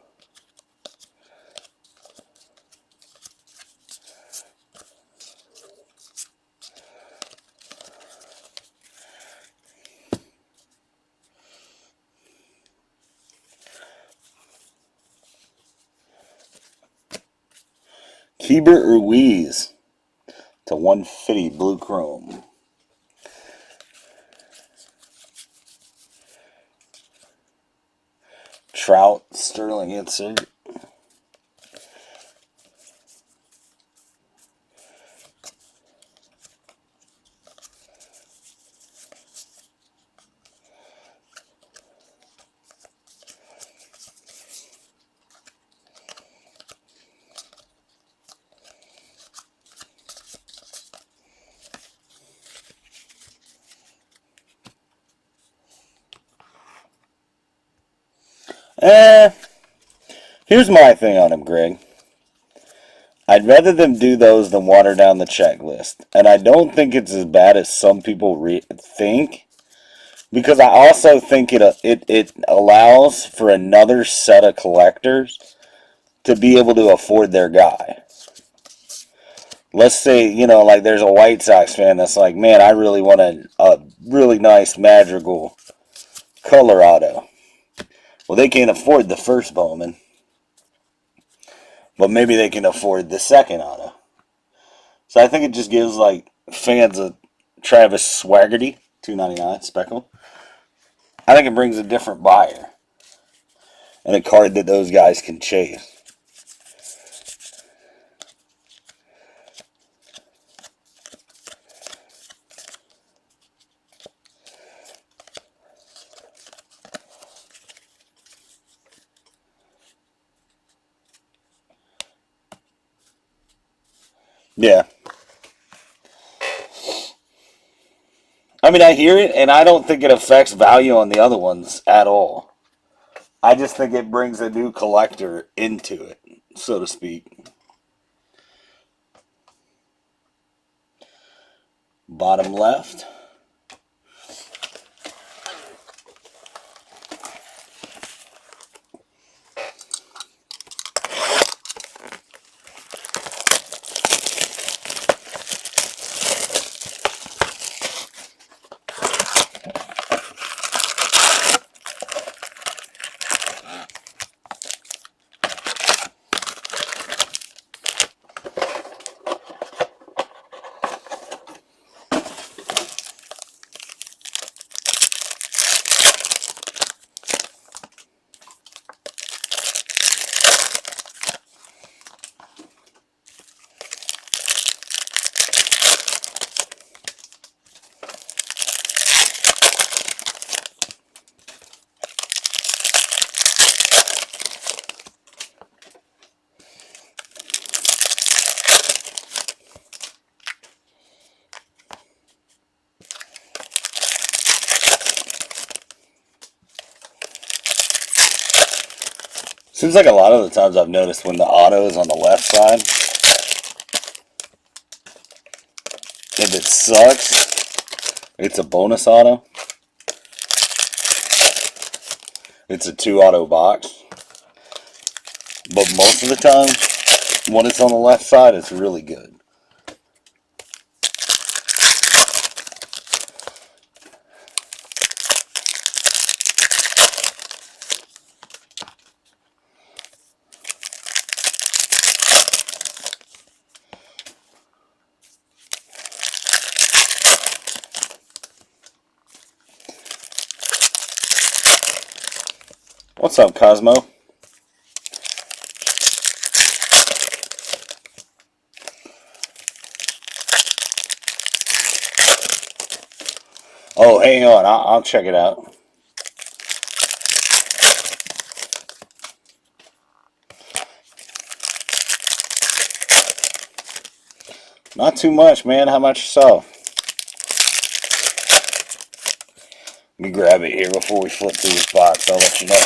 Hebert Ruiz to 150 blue chrome. Trout, Sterling insert. Here's my thing on him, Greg. I'd rather them do those than water down the checklist. And I don't think it's as bad as some people think. Because I also think it allows for another set of collectors to be able to afford their guy. Let's say, like there's a White Sox fan that's like, man, I really want a really nice Madrigal Colorado. Well, they can't afford the first Bowman. But maybe they can afford the second auto. So I think it just gives like fans a Travis Swaggerty, $2.99 speckled. I think it brings a different buyer and a card that those guys can chase. Yeah. I mean, I hear it, and I don't think it affects value on the other ones at all. I just think it brings a new collector into it, so to speak. Bottom left. Seems like a lot of the times I've noticed when the auto is on the left side, if it sucks, it's a bonus auto. It's a 2 auto box. But most of the time, when it's on the left side, it's really good. What's up, Cosmo? Oh, hang on. I'll check it out. Not too much, man. How much yourself? Let me grab it here before we flip through this box. I'll let you know.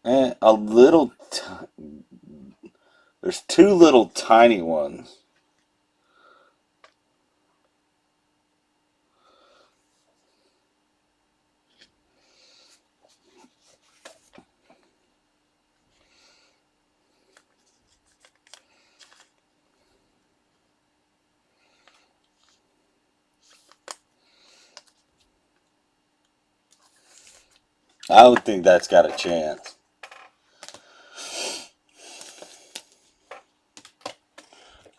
A little. There's two little tiny ones. I would think that's got a chance.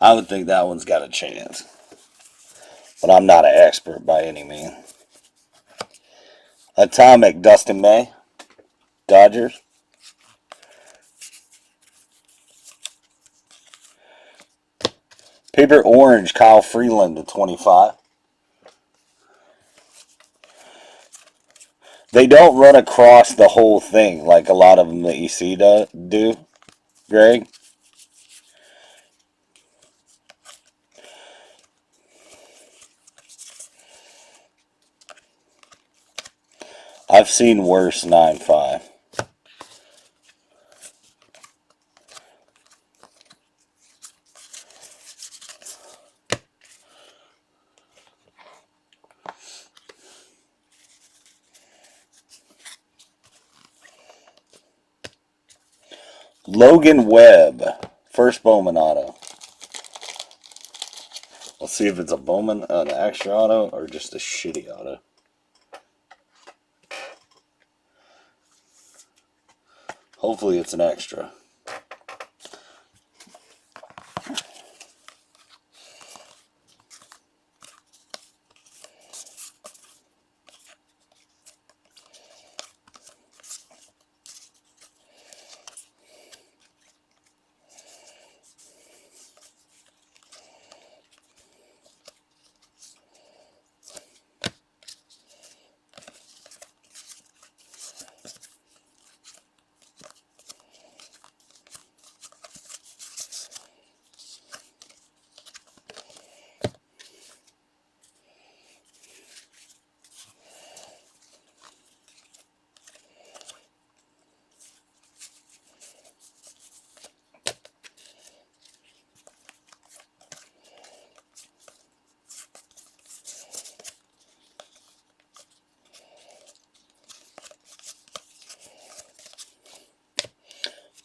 I would think that one's got a chance. But I'm not an expert by any means. Atomic, Dustin May, Dodgers. Paper Orange, Kyle Freeland to 25. They don't run across the whole thing like a lot of them that you see do, Greg. I've seen worse 9.5. Logan Webb, first Bowman auto. Let's see if it's a Bowman, an extra auto, or just a shitty auto. Hopefully it's an extra.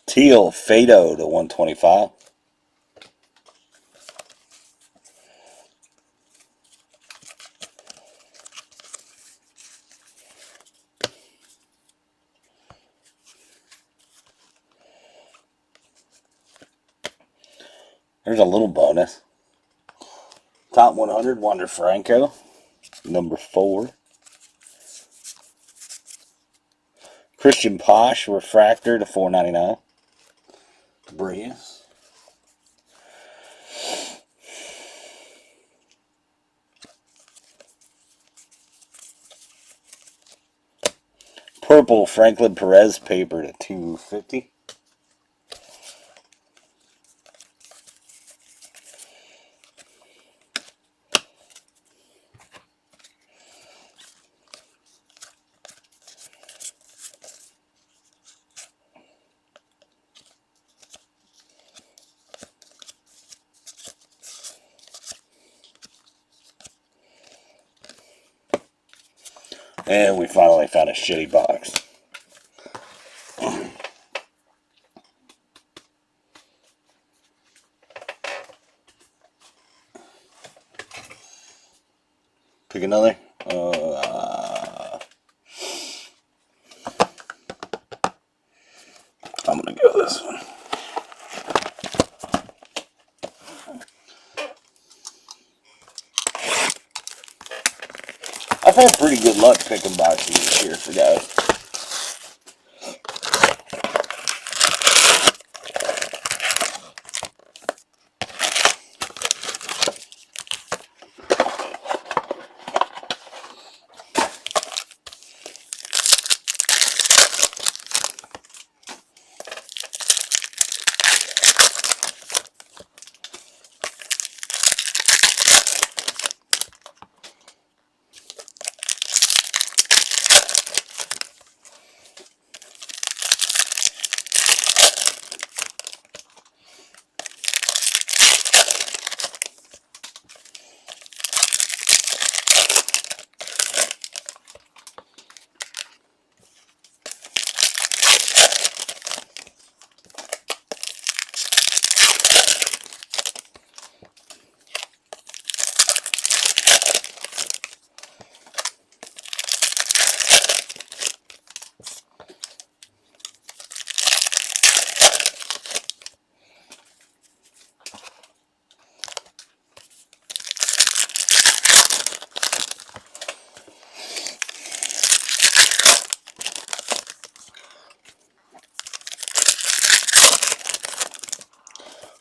Teal, Fado to 125. There's a little bonus. Top 100, Wander Franco, number 4. Christian Posh, Refractor to 4.99. Breeze. Purple, Franklin Perez paper to 250. And we finally found a shitty box. Pick another. I'm going to go this one. I've had pretty good luck picking boxes this year for guys.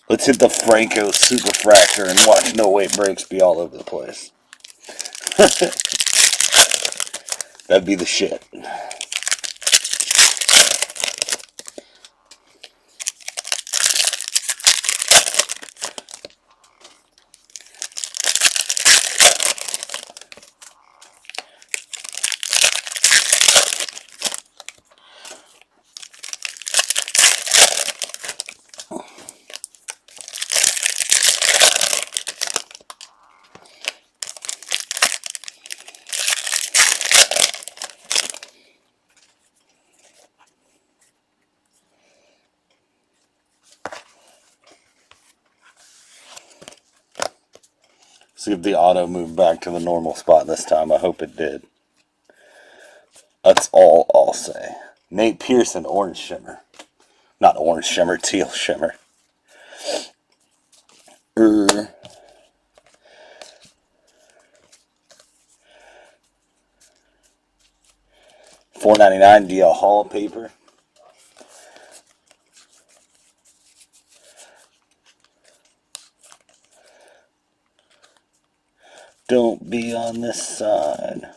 Let's hit the Franco Superfractor and watch No Weight Breaks be all over the place. That'd be the shit. See if the auto moved back to the normal spot this time. I hope it did. That's all I'll say. Nate Pearson, Orange Shimmer. Not Orange Shimmer, Teal Shimmer. $4.99 DL Hall paper. Don't be on this side.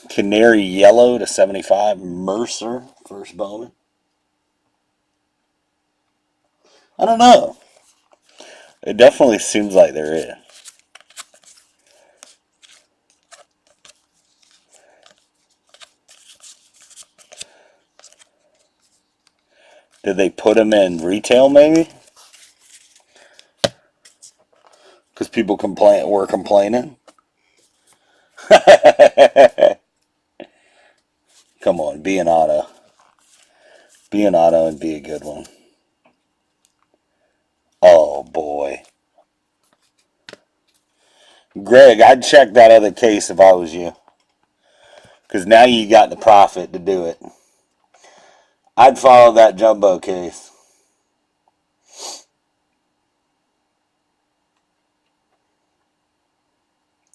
Canary Yellow to 75. Mercer, first Bowman. I don't know. It definitely seems like there is. Did they put them in retail maybe? Because people were complaining? Come on, be an auto. Be an auto and be a good one. Oh, boy. Greg, I'd check that other case if I was you. Because now you got the profit to do it. I'd follow that jumbo case.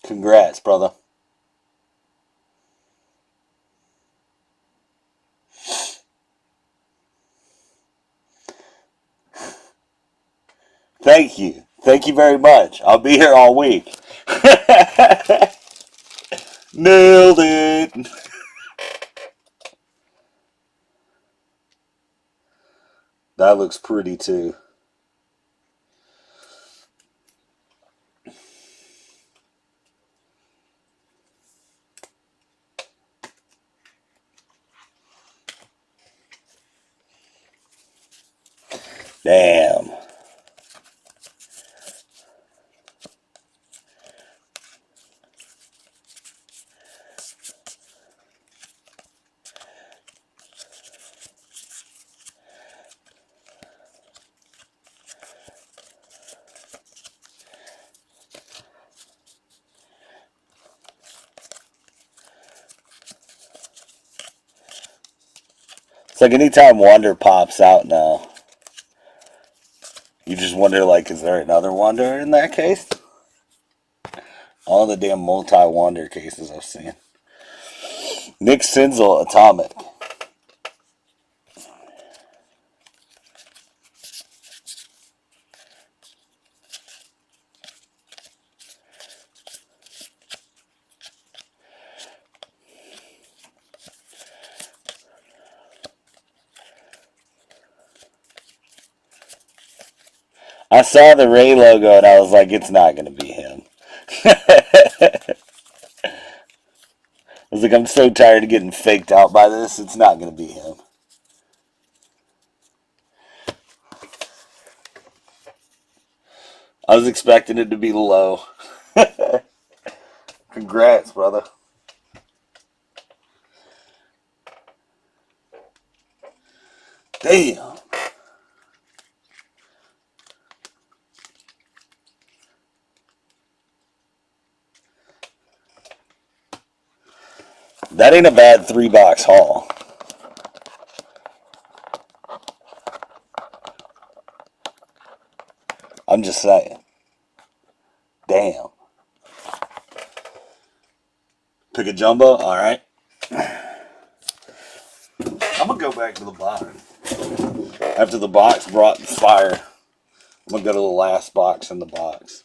Congrats, brother. Thank you. Thank you very much. I'll be here all week. Nailed it. That looks pretty too. Damn. It's like anytime Wonder pops out now, you just wonder, like, is there another Wonder in that case? All the damn multi-Wonder cases I've seen. Nick Senzel, Atomic. I saw the Ray logo and I was like, it's not going to be him. I was like, I'm so tired of getting faked out by this. It's not going to be him. I was expecting it to be low. Congrats, brother. Damn. That ain't a bad 3-box haul. I'm just saying. Damn. Pick a jumbo? Alright. I'm going to go back to the bottom. After the box brought the fire, I'm going to go to the last box in the box.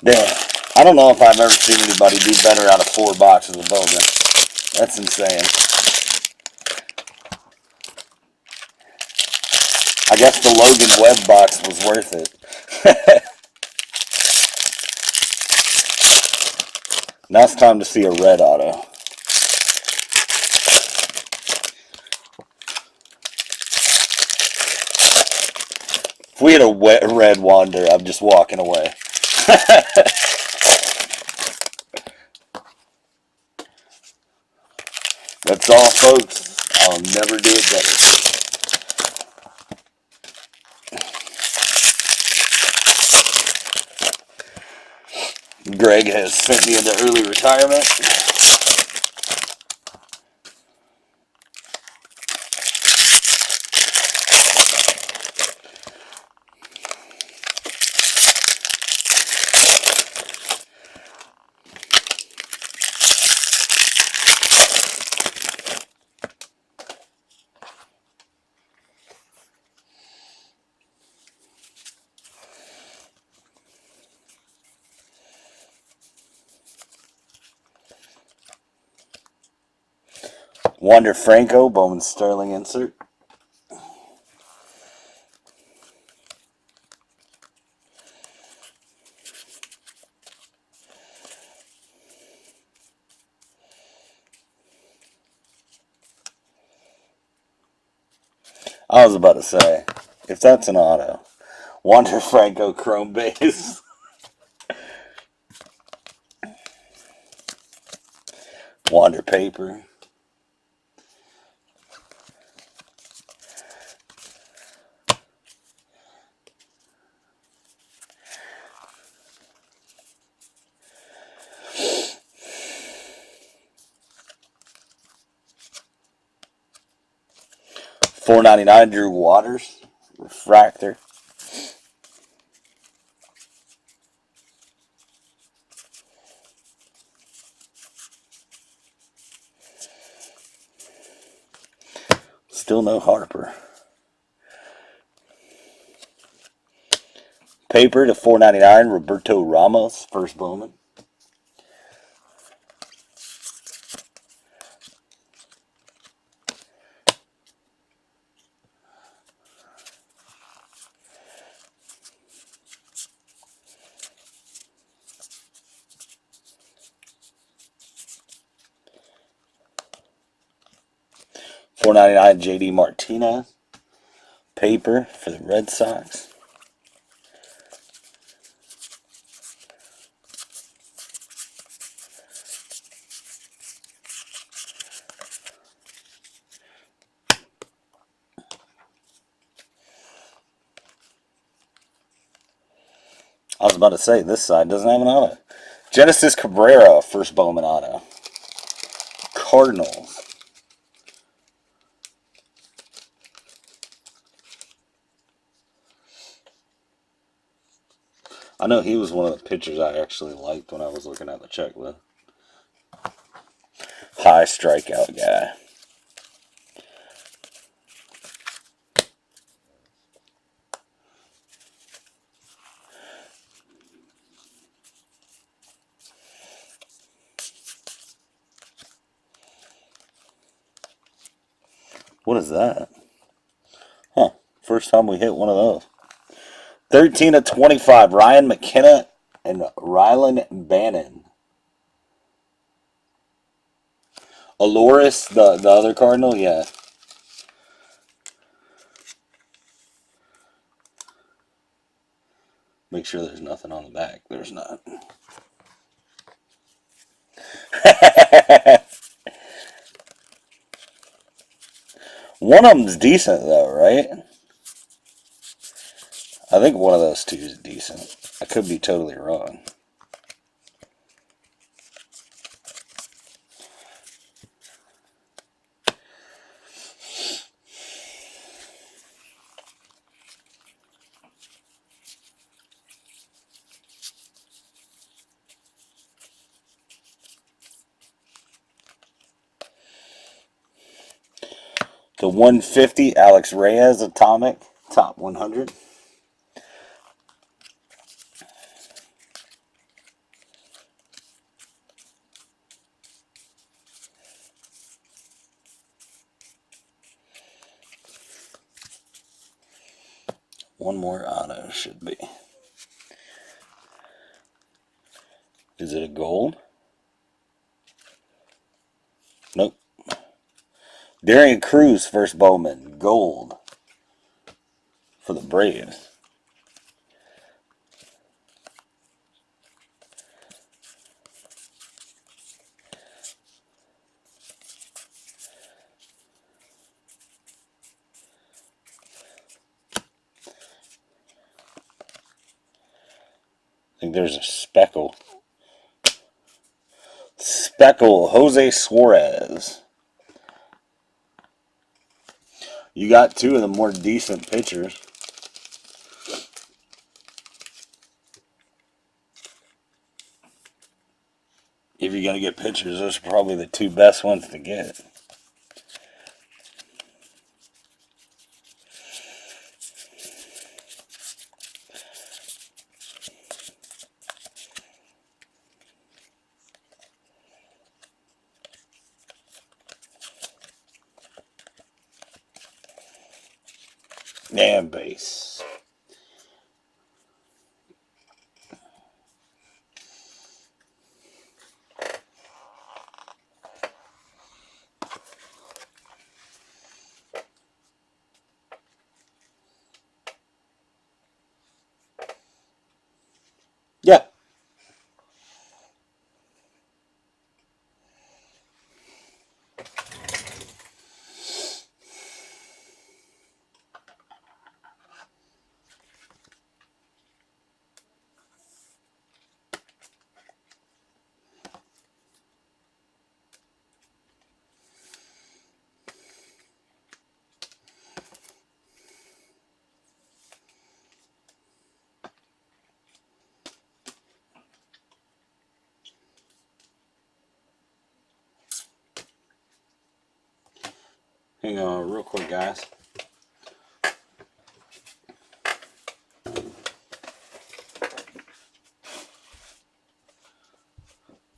Damn. I don't know if I've ever seen anybody do better out of 4 boxes of Bowman. That's insane. I guess the Logan Webb box was worth it. Now it's time to see a red auto. If we had a red Wander, I'm just walking away. That's all, folks. I'll never do it better. Greg has sent me into early retirement. Wander Franco, Bowman Sterling insert. I was about to say, if that's an auto, Wander Franco chrome base. Wander paper. $4.99 Drew Waters. Refractor. Still no Harper. Paper to $4.99 Roberto Ramos, first Bowman. $4.99 JD Martinez. Paper for the Red Sox. I was about to say, this side doesn't have an auto. Genesis Cabrera, first Bowman auto. Cardinals. I know he was one of the pitchers I actually liked when I was looking at the checklist. High strikeout guy. What is that? Huh. First time we hit one of those. 13 of 25. Ryan McKenna and Rylan Bannon. Aloris, the other Cardinal, yeah. Make sure there's nothing on the back. There's not. One of them's decent, though, right? I think one of those two is decent. I could be totally wrong. The 150, Alex Reyes, Atomic, top 100. One more auto should be. Is it a gold? Nope. Darian Cruz, first Bowman, gold for the Braves. I think there's a speckle. Speckle, Jose Suarez. You got two of the more decent pitchers. If you're going to get pitchers, those are probably the two best ones to get. And base. Yeah. Hang on real quick, guys. If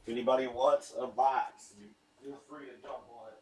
anybody wants a box, feel free to jump on it.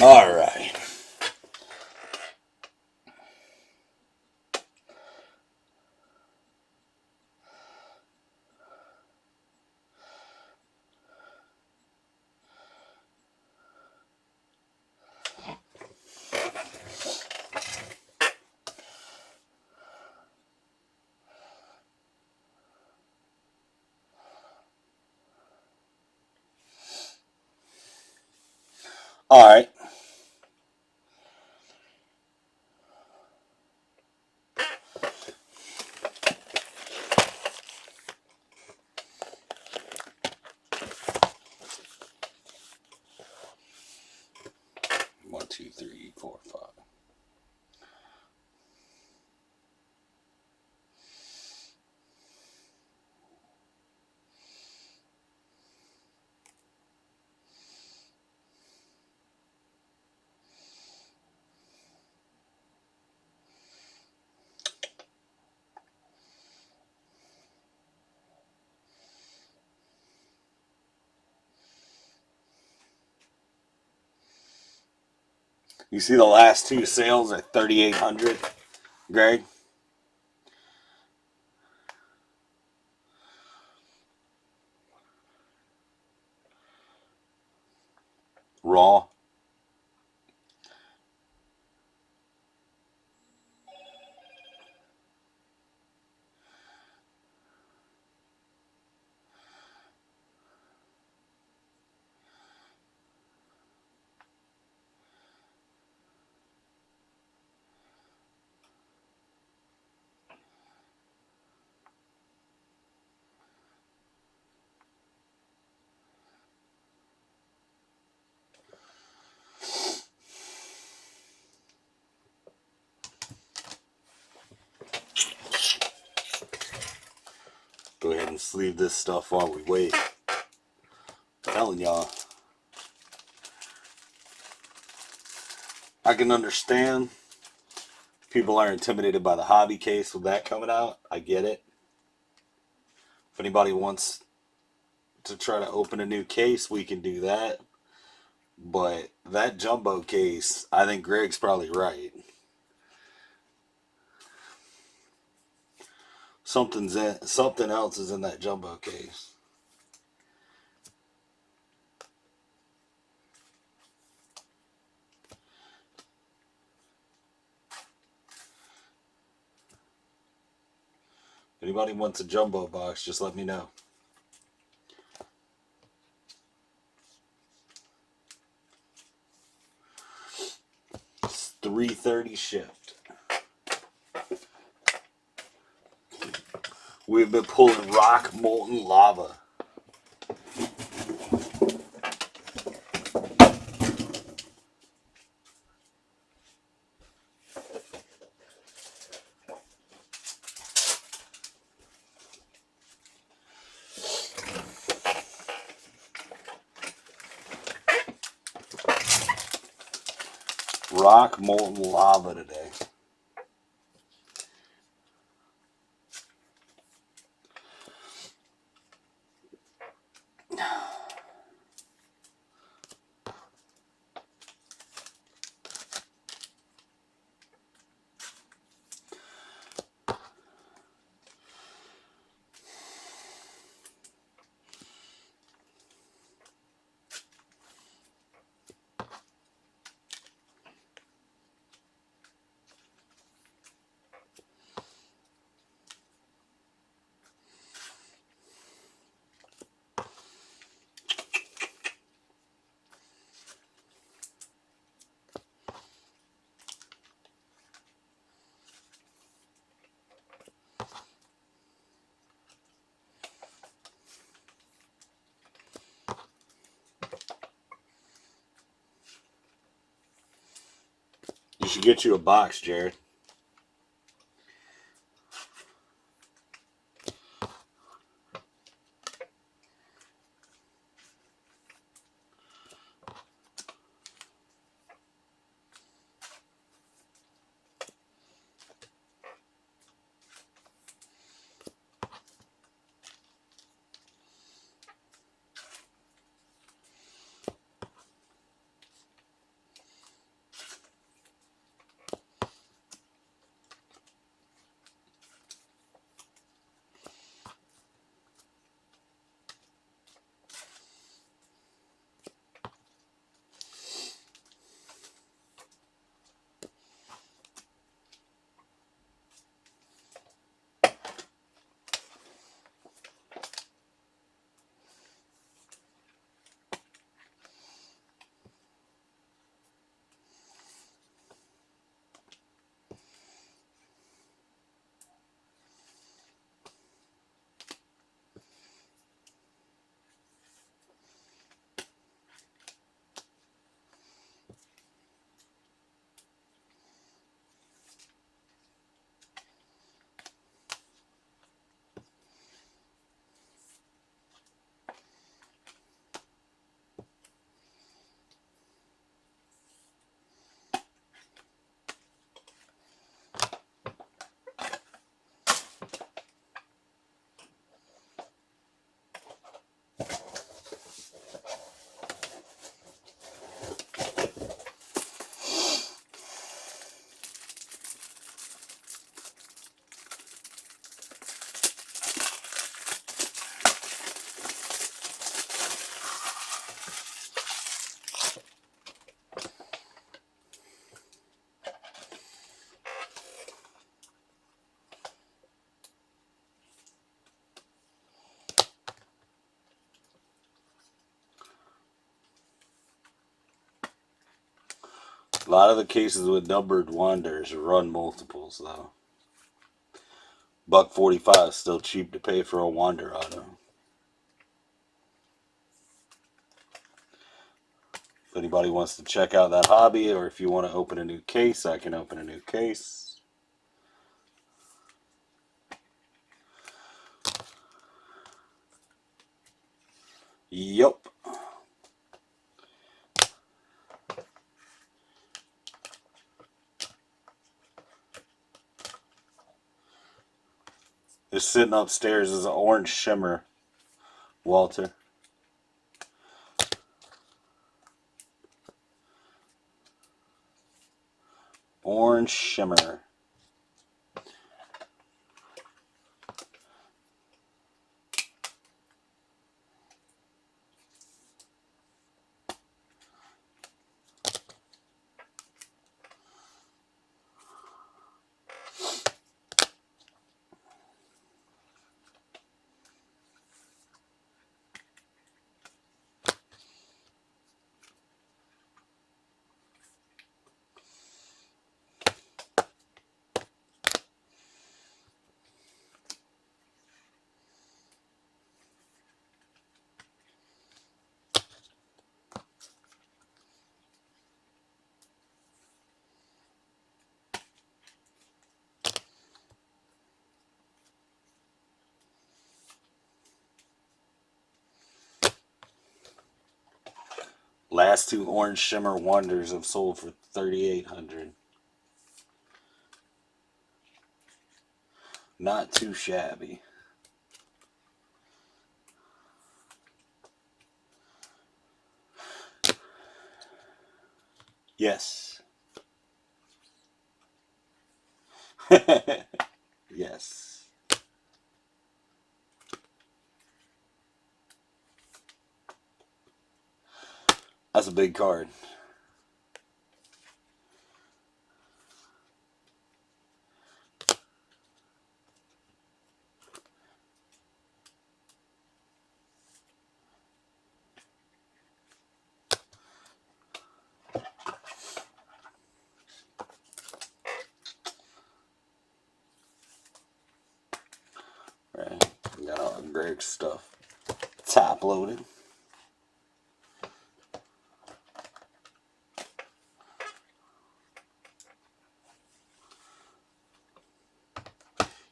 All right. All right. One, two, three, four, five. You see the last two sales at 3,800, Greg? Raw. Go ahead and sleeve this stuff while we wait. I'm telling y'all. I can understand people are intimidated by the hobby case with that coming out. I get it. If anybody wants to try to open a new case, we can do that. But that jumbo case, I think Greg's probably right. Something else is in that jumbo case. Anybody wants a jumbo box, just let me know. It's $330 shipped. We've been pulling rock molten lava. Rock molten lava today. You should get you a box, Jared. A lot of the cases with numbered wonders run multiples, though. $1.45 is still cheap to pay for a Wander auto. If anybody wants to check out that hobby, or if you want to open a new case, I can open a new case. Yup. It's sitting upstairs is an orange shimmer, Walter. Orange shimmer. Last two orange shimmer wonders have sold for $3,800. Not too shabby. Yes. Yes. That's a big card. Right. Got all the Greg stuff top loaded.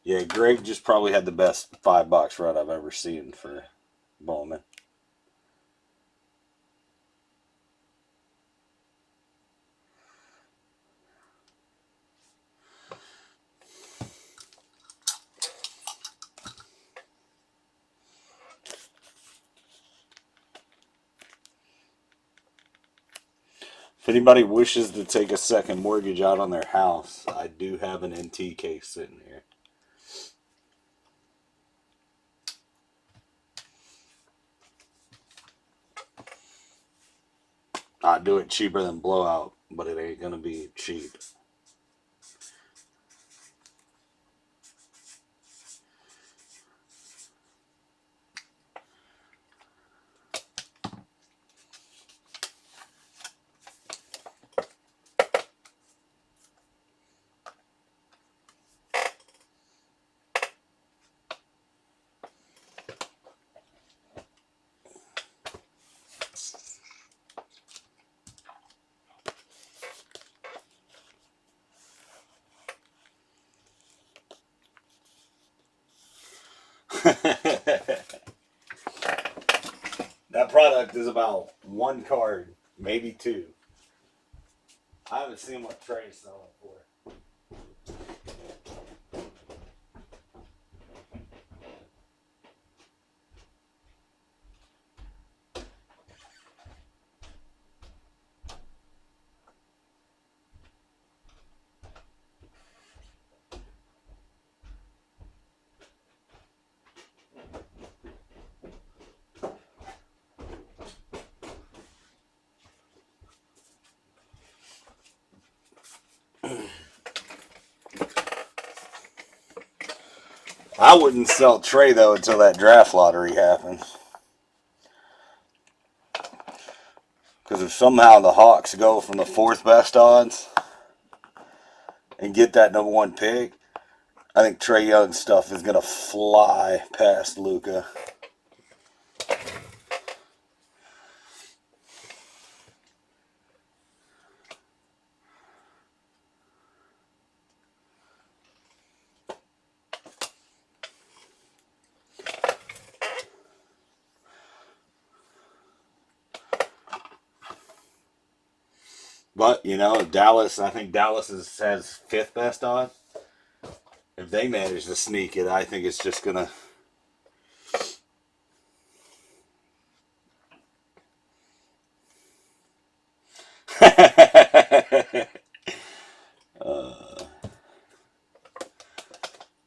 Yeah, Greg just probably had the best $5 run I've ever seen for Bowman. If anybody wishes to take a second mortgage out on their house, I do have an NT case sitting here. I'd do it cheaper than Blowout, but it ain't going to be cheap. That product is about one card, maybe two. I haven't seen what Trey's selling for. I wouldn't sell Trey, though, until that draft lottery happens. Because Because if somehow the Hawks go from the fourth best odds and get that number one pick, I think Trae Young's stuff is going to fly past Luka. But, Dallas, I think Dallas has fifth best odds. If they manage to sneak it, I think it's just going to...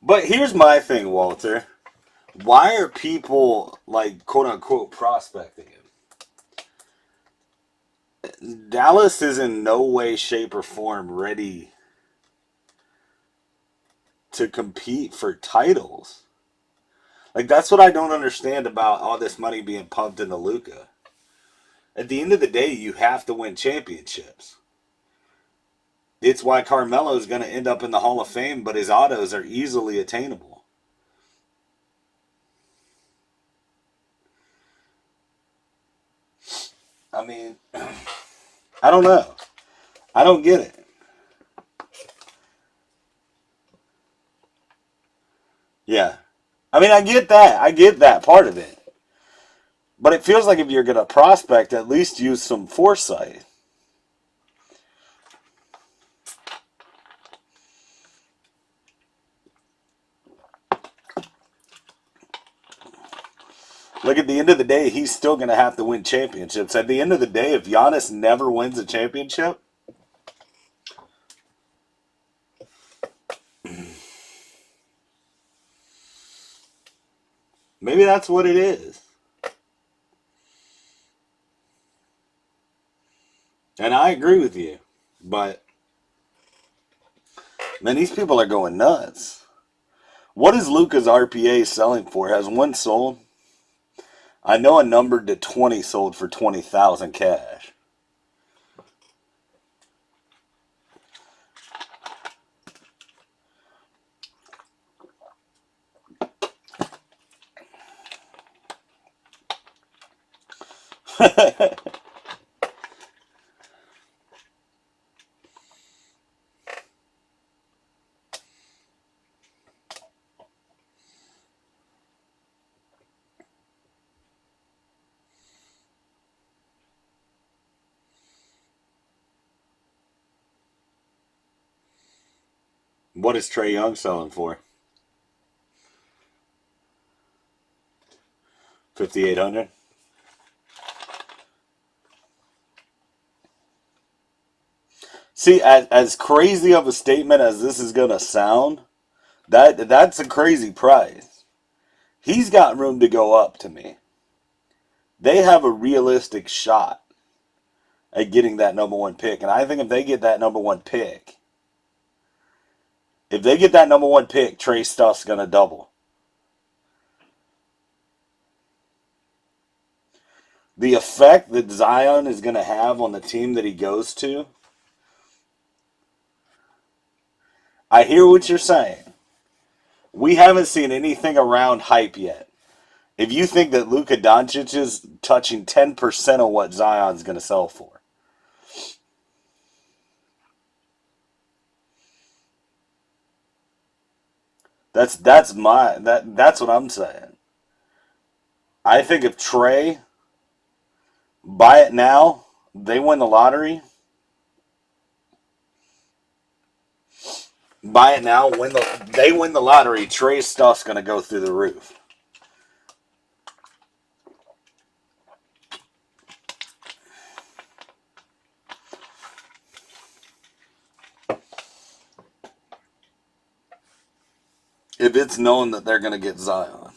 But here's my thing, Walter. Why are people, like, quote-unquote, prospecting him? Dallas is in no way, shape, or form ready to compete for titles. Like, that's what I don't understand about all this money being pumped into Luka. At the end of the day, you have to win championships. It's why Carmelo is going to end up in the Hall of Fame, but his autos are easily attainable. I mean, I don't know. I don't get it. Yeah. I mean, I get that. I get that part of it. But it feels like if you're going to prospect, at least use some foresight. Look, at the end of the day, he's still going to have to win championships. At the end of the day, if Giannis never wins a championship, maybe that's what it is. And I agree with you. But, man, these people are going nuts. What is Luka's RPA selling for? Has one sold? I know a numbered to 20 sold for 20,000 cash. What is Trae Young selling for? 5,800. See, as crazy of a statement as this is gonna sound, that's a crazy price. He's got room to go up to me. They have a realistic shot at getting that number one pick, and I think if they get that number one pick, Trey stuff's gonna double. The effect that Zion is gonna have on the team that he goes to. I hear what you're saying. We haven't seen anything around hype yet. If you think that Luka Doncic is touching 10% of what Zion's going to sell for. That's what I'm saying. I think if Trey buy it now, they win the lottery. Buy it now, they win the lottery. Trey's stuff's going to go through the roof. If it's known that they're going to get Zion.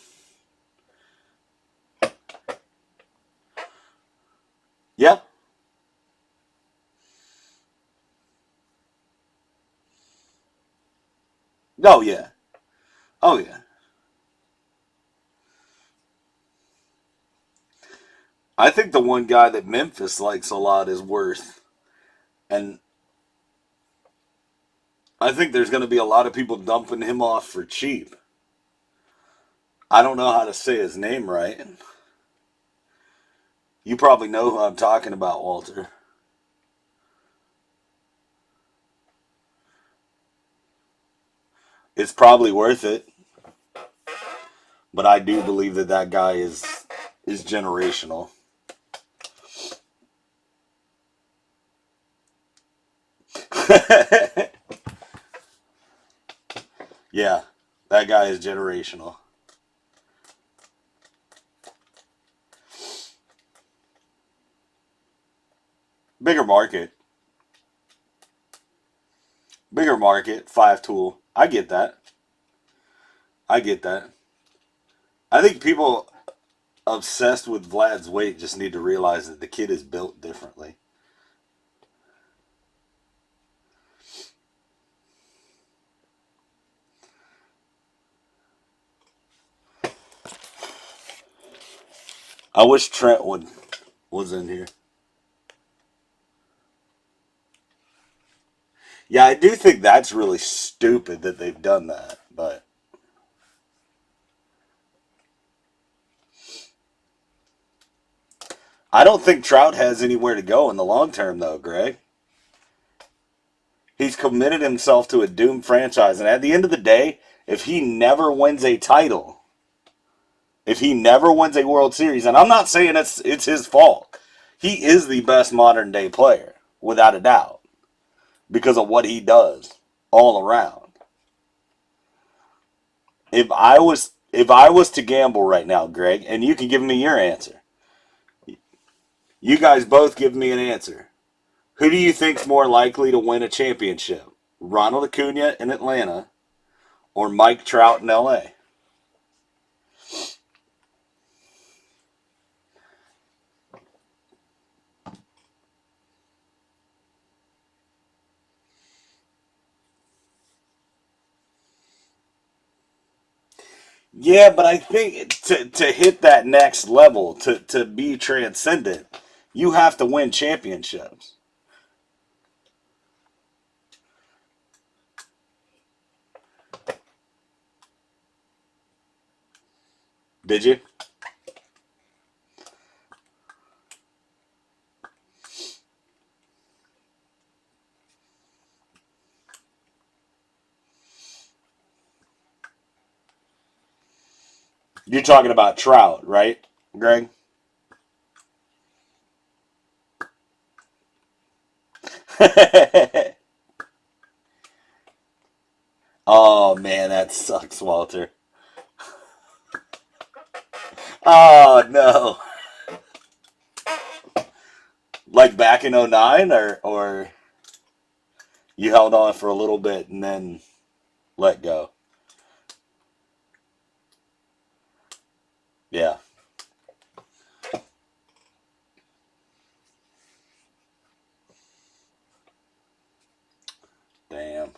Yeah. Oh, yeah. Oh, yeah. I think the one guy that Memphis likes a lot is Worth. And I think there's going to be a lot of people dumping him off for cheap. I don't know how to say his name right. You probably know who I'm talking about, Walter. It's probably worth it, but I do believe that that guy is generational. Yeah, that guy is generational. Bigger market. Bigger market, 5 tool. I get that. I get that. I think people obsessed with Vlad's weight just need to realize that the kid is built differently. I wish Trentwood was in here. Yeah, I do think that's really stupid that they've done that, but I don't think Trout has anywhere to go in the long term, though, Greg. He's committed himself to a doomed franchise, and at the end of the day, if he never wins a title, if he never wins a World Series, and I'm not saying it's his fault, he is the best modern day player, without a doubt, because of what he does all around. If I was to gamble right now, Greg, and you can give me your answer. You guys both give me an answer. Who do you think's more likely to win a championship? Ronald Acuna in Atlanta or Mike Trout in LA? Yeah, but I think to hit that next level, to be transcendent, you have to win championships. Did you? You're talking about Trout, right, Greg? Oh man, that sucks, Walter. Oh no. Like back in '09, or you held on for a little bit and then let go. Yeah. Damn.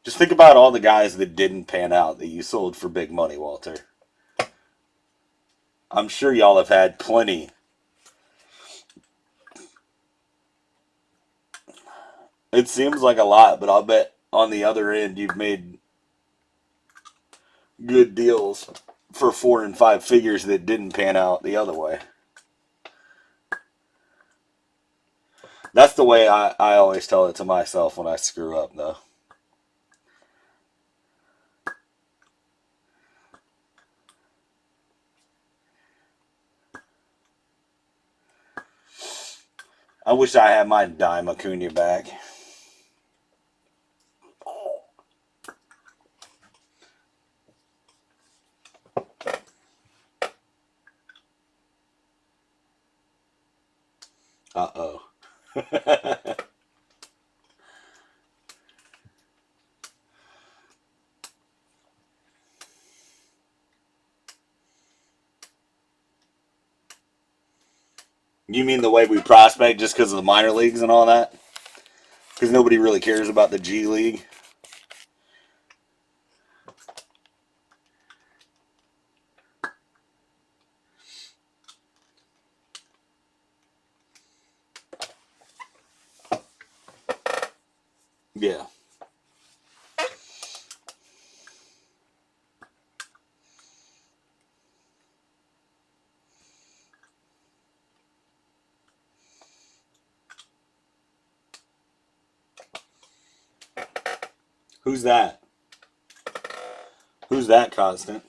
Just think about all the guys that didn't pan out that you sold for big money, Walter. I'm sure y'all have had plenty. It seems like a lot, but I'll bet on the other end you've made good deals for 4 and 5 figures that didn't pan out the other way. That's the way I always tell it to myself when I screw up, though. I wish I had my dime Acuna back. Uh oh. You mean the way we prospect just because of the minor leagues and all that? Because nobody really cares about the G League? Who's that? Who's that, Constant?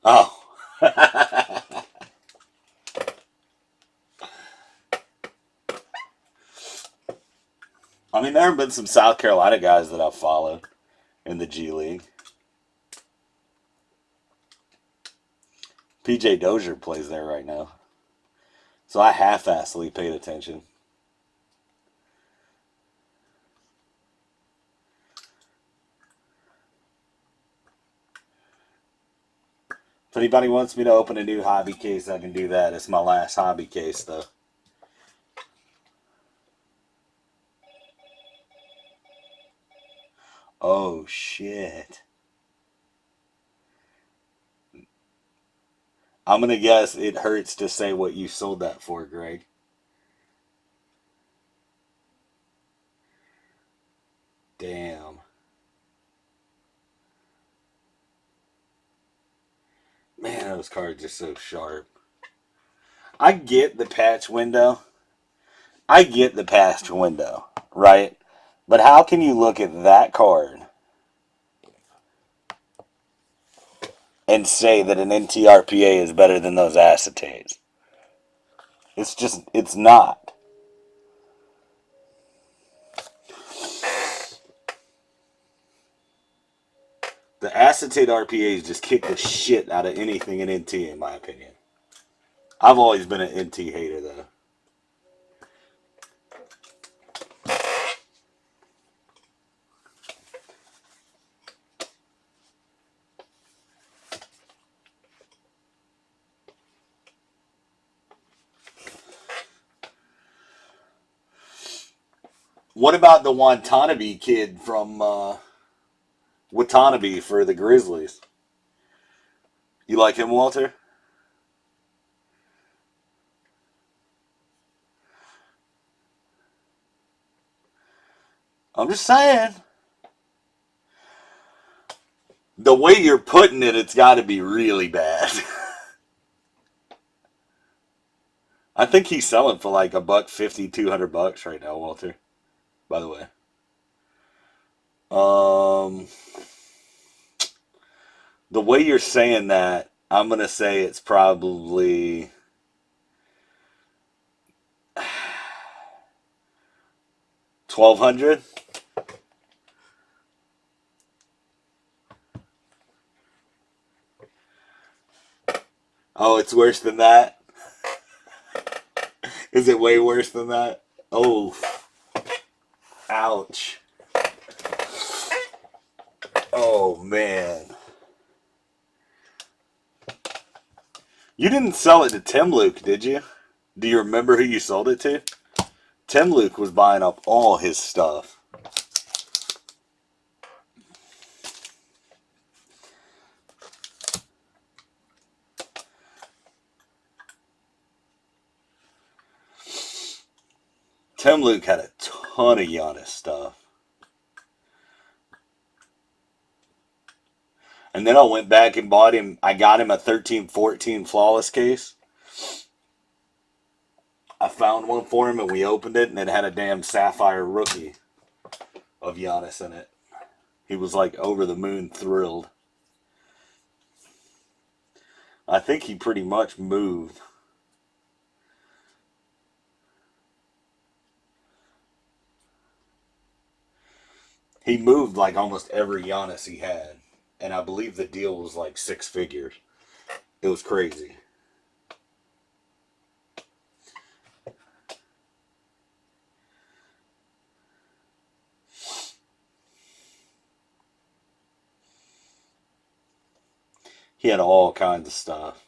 Oh. I mean, there have been some South Carolina guys that I've followed in the G League. PJ Dozier plays there right now. So I half-assedly paid attention. If anybody wants me to open a new hobby case, I can do that. It's my last hobby case, though. Oh, shit. I'm going to guess it hurts to say what you sold that for, Greg. Damn. Man, those cards are so sharp. I get the patch window. Right? But how can you look at that card and say that an NTRPA is better than those acetates? It's not. The acetate RPAs just kick the shit out of anything in NT, in my opinion. I've always been an NT hater, though. What about the Watanabe kid from Watanabe for the Grizzlies? You like him, Walter? I'm just saying. The way you're putting it, it's got to be really bad. I think he's selling for like $150, $200 right now, Walter. By the way. The way you're saying that, I'm gonna say it's probably 1,200. Oh, it's worse than that. Is it way worse than that? Oh, ouch. Oh man. You didn't sell it to Tim Luke, did you? Do you remember who you sold it to? Tim Luke was buying up all his stuff. Tim Luke had a ton of Giannis stuff. And then I went back and bought him. I got him a 13-14 flawless case. I found one for him and we opened it and it had a damn sapphire rookie of Giannis in it. He was like over the moon thrilled. I think he pretty much moved. He moved like almost every Giannis he had. And I believe the deal was like 6 figures. It was crazy. He had all kinds of stuff.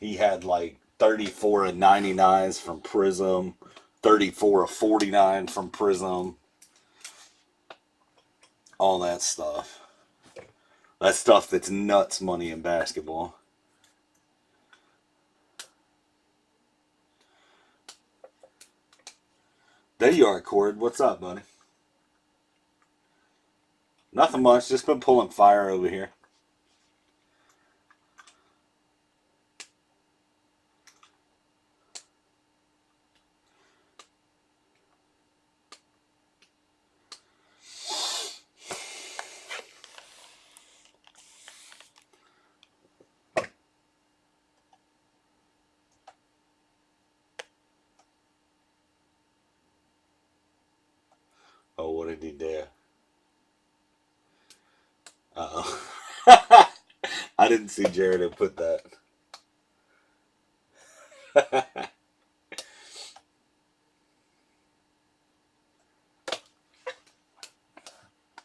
He had like 34 of 99s from Prism, 34 of 49 from Prism, all that stuff. That stuff that's nuts money in basketball. There you are, Cord. What's up, buddy? Nothing much. Just been pulling fire over here. Oh, what did he do? Uh-oh. I didn't see Jared had put that.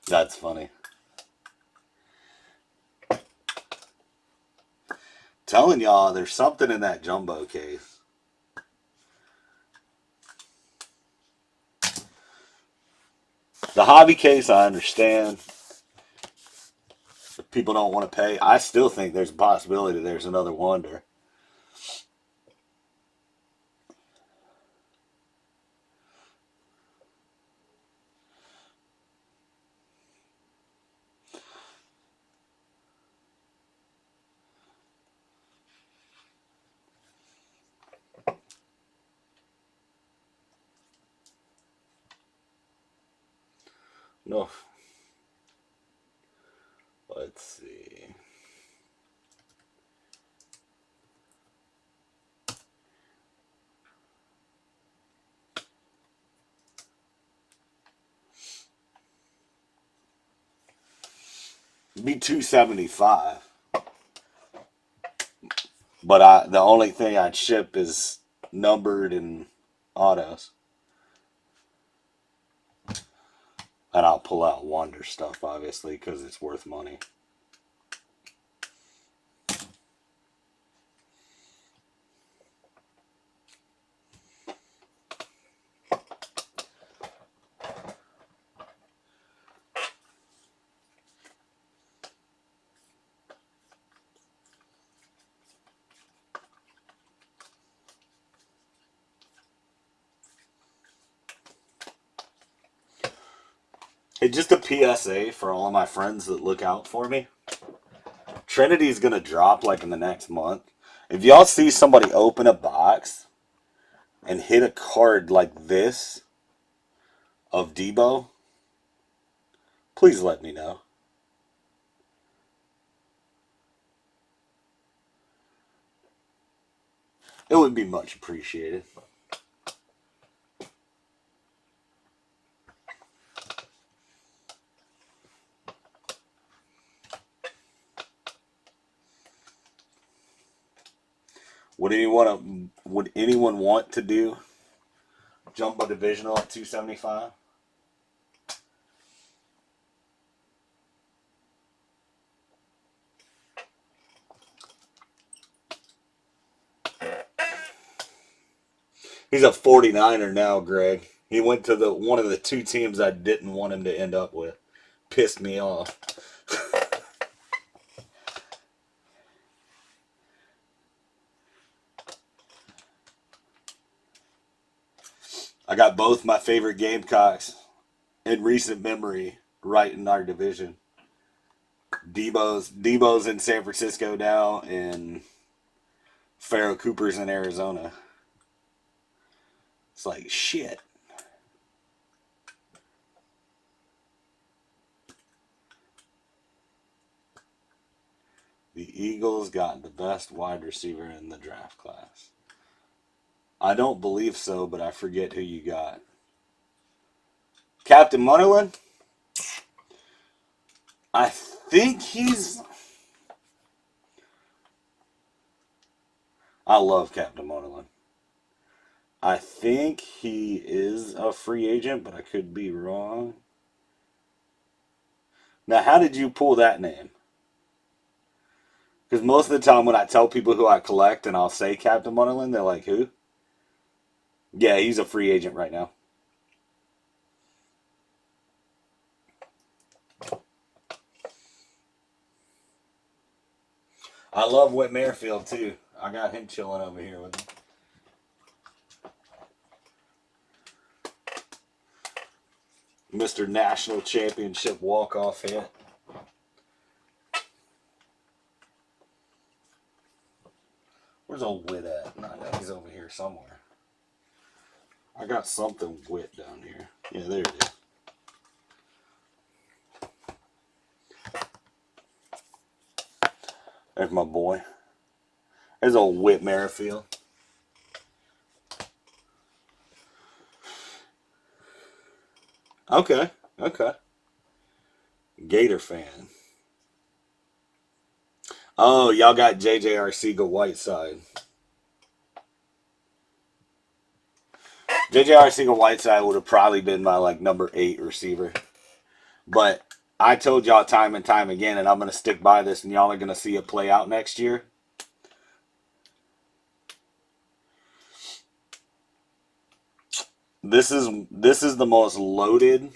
That's funny. Telling y'all, there's something in that jumbo case. The hobby case, I understand. If people don't want to pay, I still think there's a possibility there's another Wonder. No. Let's see. It'd be $275. But the only thing I'd ship is numbered and autos. And I'll pull out Wonder stuff, obviously, because it's worth money. Hey, just a PSA for all of my friends that look out for me. Trinity's going to drop like in the next month. If y'all see somebody open a box and hit a card like this of Debo, please let me know. It would be much appreciated. Would anyone want to do Jumbo Divisional at 275? He's a 49er now, Greg. He went to one of the two teams I didn't want him to end up with. Pissed me off. I got both my favorite Gamecocks in recent memory right in our division. Debo's in San Francisco now, and Pharaoh Cooper's in Arizona. It's like, shit. The Eagles got the best wide receiver in the draft class. I don't believe so, but I forget who you got. Captain Munnerlyn? I think I love Captain Munnerlyn. I think he is a free agent, but I could be wrong. Now, how did you pull that name? Because most of the time when I tell people who I collect and I'll say Captain Munnerlyn, they're like, who? Yeah, he's a free agent right now. I love Whit Merrifield, too. I got him chilling over here with me. Mr. National Championship walk-off hit. Where's old Wit at? No, he's over here somewhere. I got something Wit down here. Yeah, there it is. There's my boy. There's old Whit Merrifield. Okay. Gator fan. Oh, y'all got J.J. Arcega-Whiteside. J.J. Arcega-Whiteside would have probably been my number 8 receiver. But I told y'all time and time again, and I'm going to stick by this, and y'all are going to see it play out next year. This is the most loaded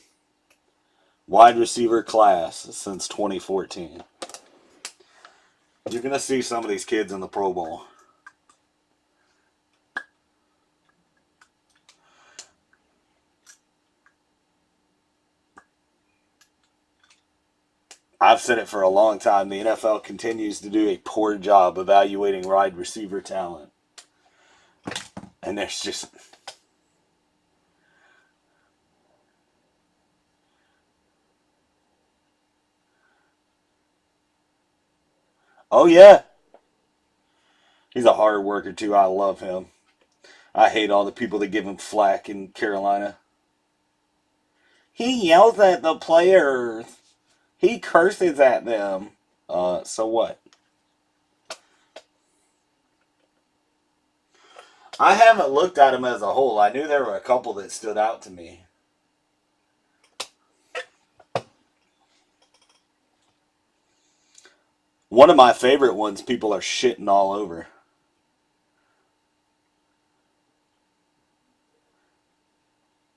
wide receiver class since 2014. You're going to see some of these kids in the Pro Bowl. I've said it for a long time. The NFL continues to do a poor job evaluating wide receiver talent. And there's just... Oh, yeah. He's a hard worker, too. I love him. I hate all the people that give him flack in Carolina. He yells at the players. He curses at them. So what? I haven't looked at him as a whole. I knew there were a couple that stood out to me. One of my favorite ones people are shitting all over.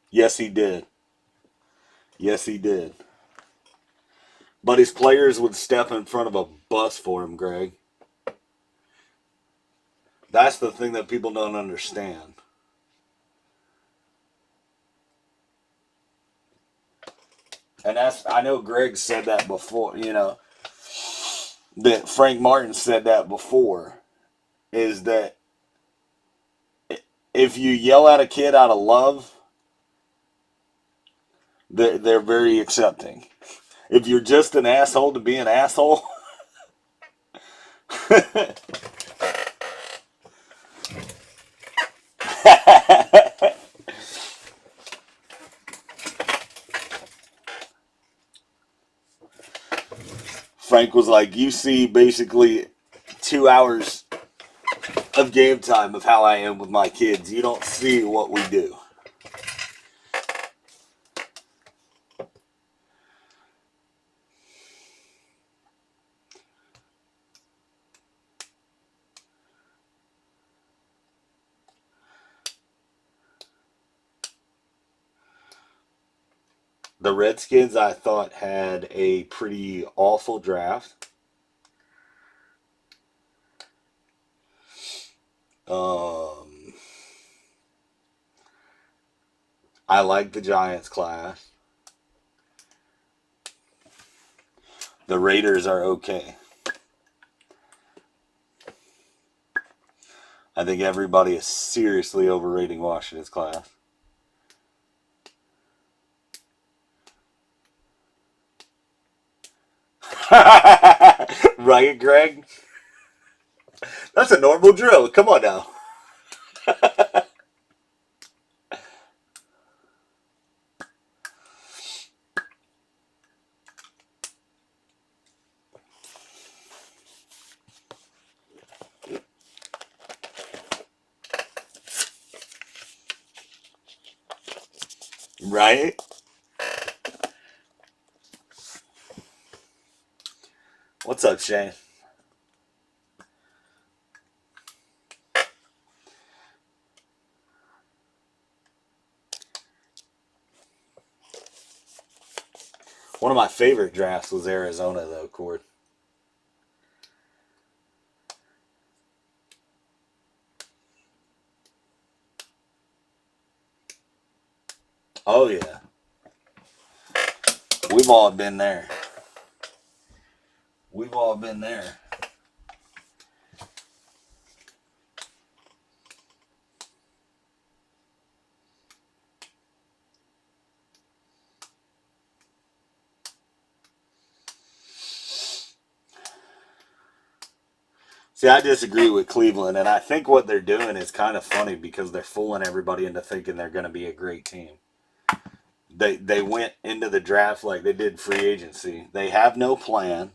Yes, he did. Yes, he did. But his players would step in front of a bus for him, Greg. That's the thing that people don't understand. And I know Greg said that before, that Frank Martin said that before, is that if you yell at a kid out of love, they're very accepting. If you're just an asshole to be an asshole, Frank was like, you see basically 2 hours of game time of how I am with my kids. You don't see what we do. The Redskins, I thought, had a pretty awful draft. I like the Giants class. The Raiders are okay. I think everybody is seriously overrating Washington's class. Right, Greg? That's a normal drill. Come on now. Right? What's up, Shane? One of my favorite drafts was Arizona, though, Cord. Oh, yeah. all been there. We've all been there. See, I disagree with Cleveland, and I think what they're doing is kind of funny because they're fooling everybody into thinking they're going to be a great team. They went into the draft like they did free agency. They have no plan.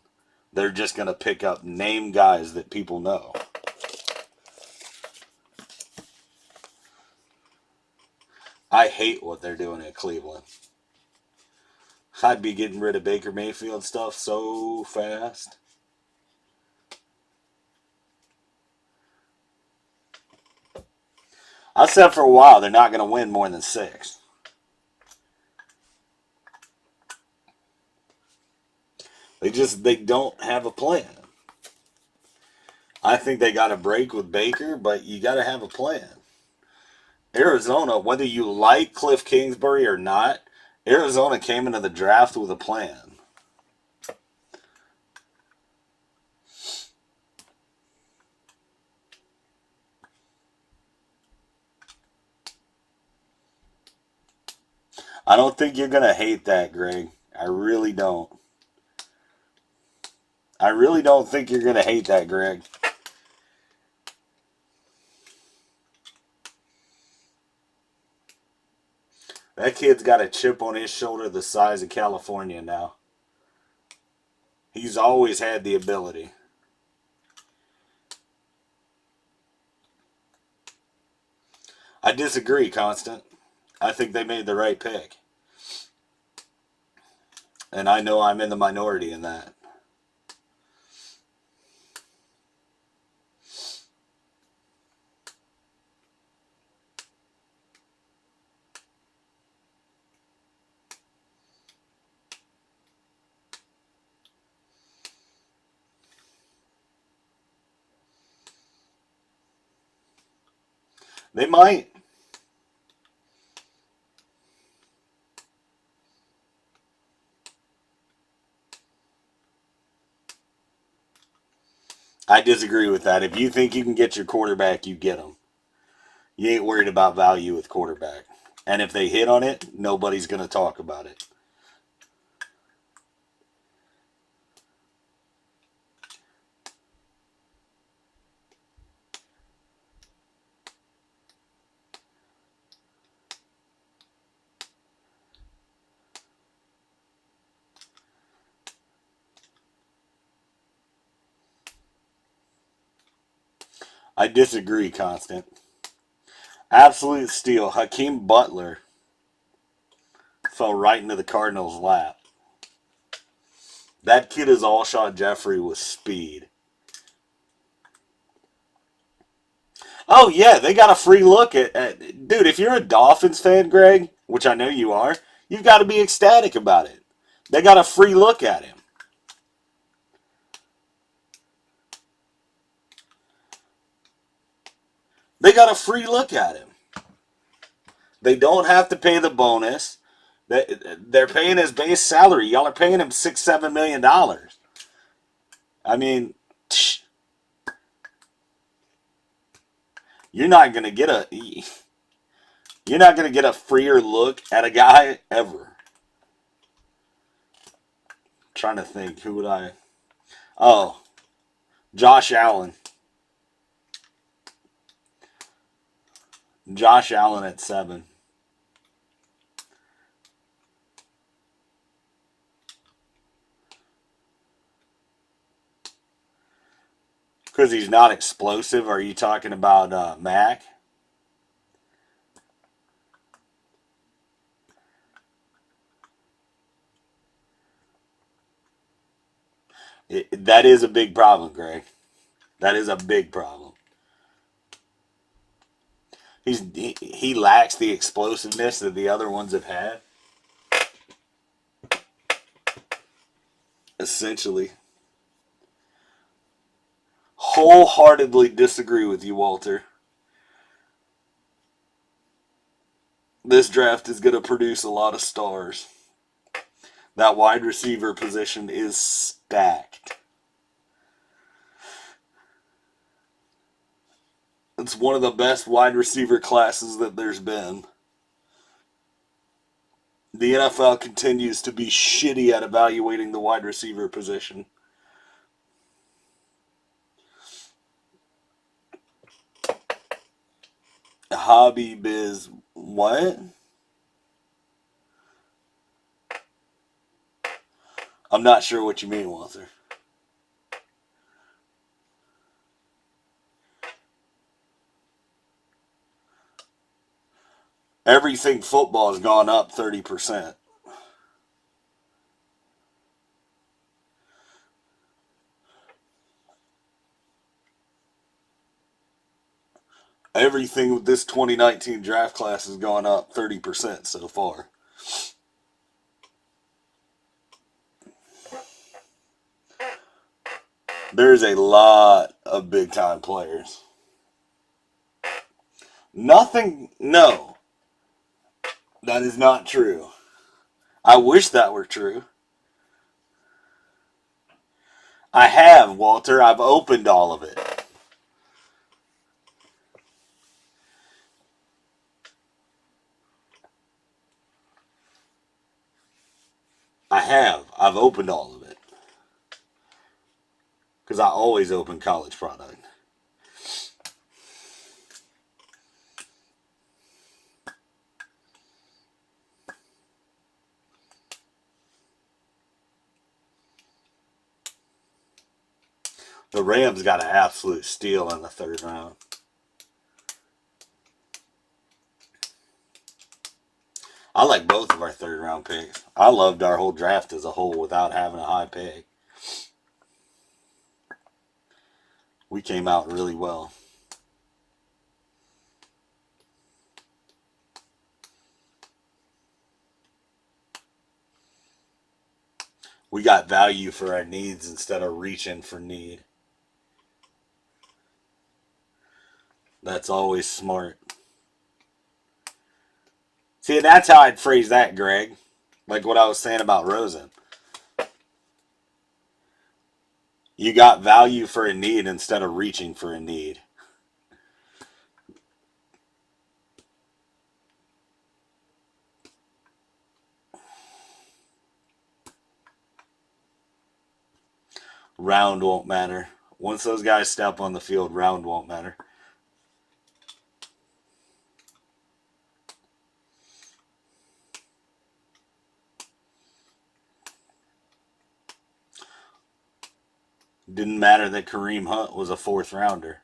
They're just going to pick up name guys that people know. I hate what they're doing at Cleveland. I'd be getting rid of Baker Mayfield stuff so fast. I said for a while they're not going to win more than 6. They don't have a plan. I think they got a break with Baker, but you got to have a plan. Arizona, whether you like Cliff Kingsbury or not, Arizona came into the draft with a plan. I don't think you're going to hate that, Greg. I really don't. I really don't think you're going to hate that, Greg. That kid's got a chip on his shoulder the size of California now. He's always had the ability. I disagree, Constant. I think they made the right pick. And I know I'm in the minority in that. They might. I disagree with that. If you think you can get your quarterback, you get him. You ain't worried about value with quarterback. And if they hit on it, nobody's going to talk about it. I disagree, Constant. Absolute steal. Hakeem Butler fell right into the Cardinals' lap. That kid is Alshon Jeffrey with speed. Oh, yeah, they got a free look at. Dude, if you're a Dolphins fan, Greg, which I know you are, you've got to be ecstatic about it. They got a free look at him. They got a free look at him. They don't have to pay the bonus. They're paying his base salary. Y'all are paying him $6-7 million. I mean, you're not gonna get a freer look at a guy ever. I'm trying to think, who would I? Oh, Josh Allen. Josh Allen at 7. Because he's not explosive. Are you talking about Mac? That is a big problem, Greg. That is a big problem. He lacks the explosiveness that the other ones have had. Essentially. Wholeheartedly disagree with you, Walter. This draft is going to produce a lot of stars. That wide receiver position is stacked. It's one of the best wide receiver classes that there's been. The NFL continues to be shitty at evaluating the wide receiver position. Hobby biz. What? I'm not sure what you mean, Walter. Everything football has gone up 30%. Everything with this 2019 draft class has gone up 30% so far. There's a lot of big time players. Nothing, no, that is not true. I wish that were true. I have, Walter. I've opened all of it. I have. I've opened all of it. Because I always open college product. The Rams got an absolute steal in the third round. I like both of our third round picks. I loved our whole draft as a whole without having a high pick. We came out really well. We got value for our needs instead of reaching for need. That's always smart. See, that's how I'd phrase that, Greg. Like what I was saying about Rosen. You got value for a need instead of reaching for a need. Round won't matter. Once those guys step on the field, round won't matter. Didn't matter that Kareem Hunt was a fourth rounder.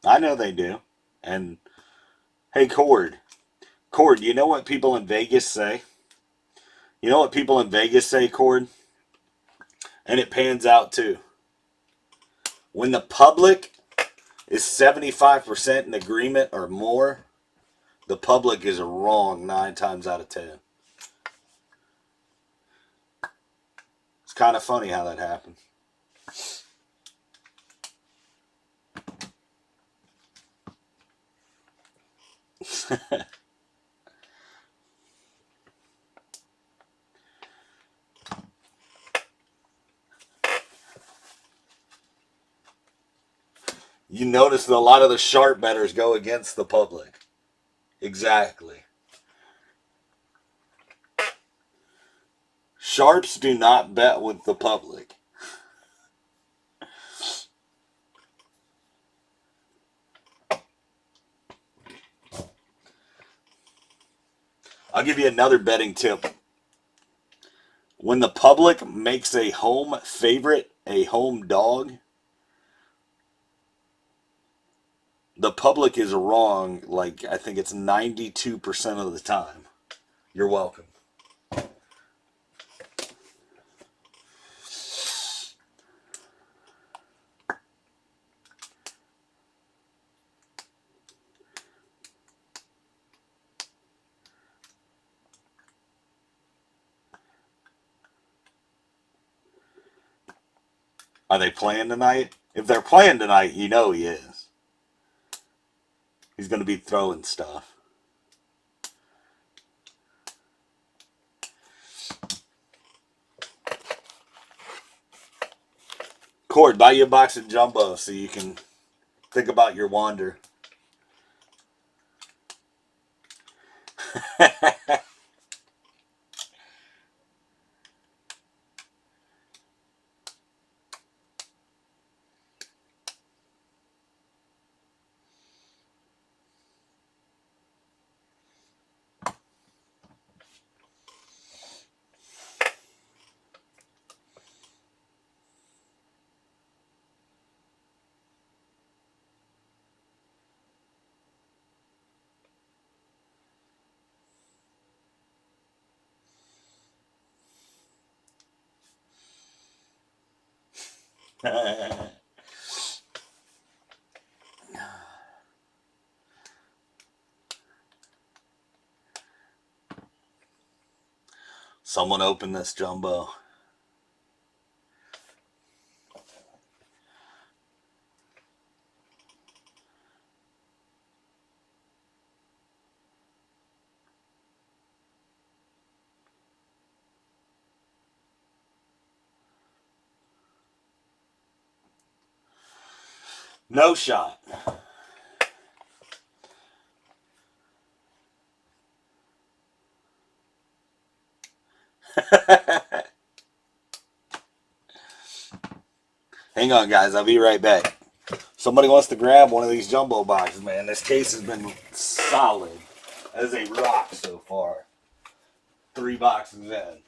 I know they do. And hey, Cord, you know what people in Vegas say? You know what people in Vegas say, Cord? And it pans out too. When the public is 75% in agreement or more, the public is wrong 9 times out of 10. It's kind of funny how that happens. You notice that a lot of the sharp bettors go against the public. Exactly. Sharps do not bet with the public. I'll give you another betting tip. When the public makes a home favorite a home dog, the public is wrong, like, I think it's 92% of the time. You're welcome. Are they playing tonight? If they're playing tonight, you know he is. He's going to be throwing stuff. Cord, buy you a box of Jumbo so you can think about your wander. Someone open this Jumbo. No shot. Hang on, guys. I'll be right back. Somebody wants to grab one of these Jumbo boxes, man. This case has been solid as a rock so far. 3 boxes in.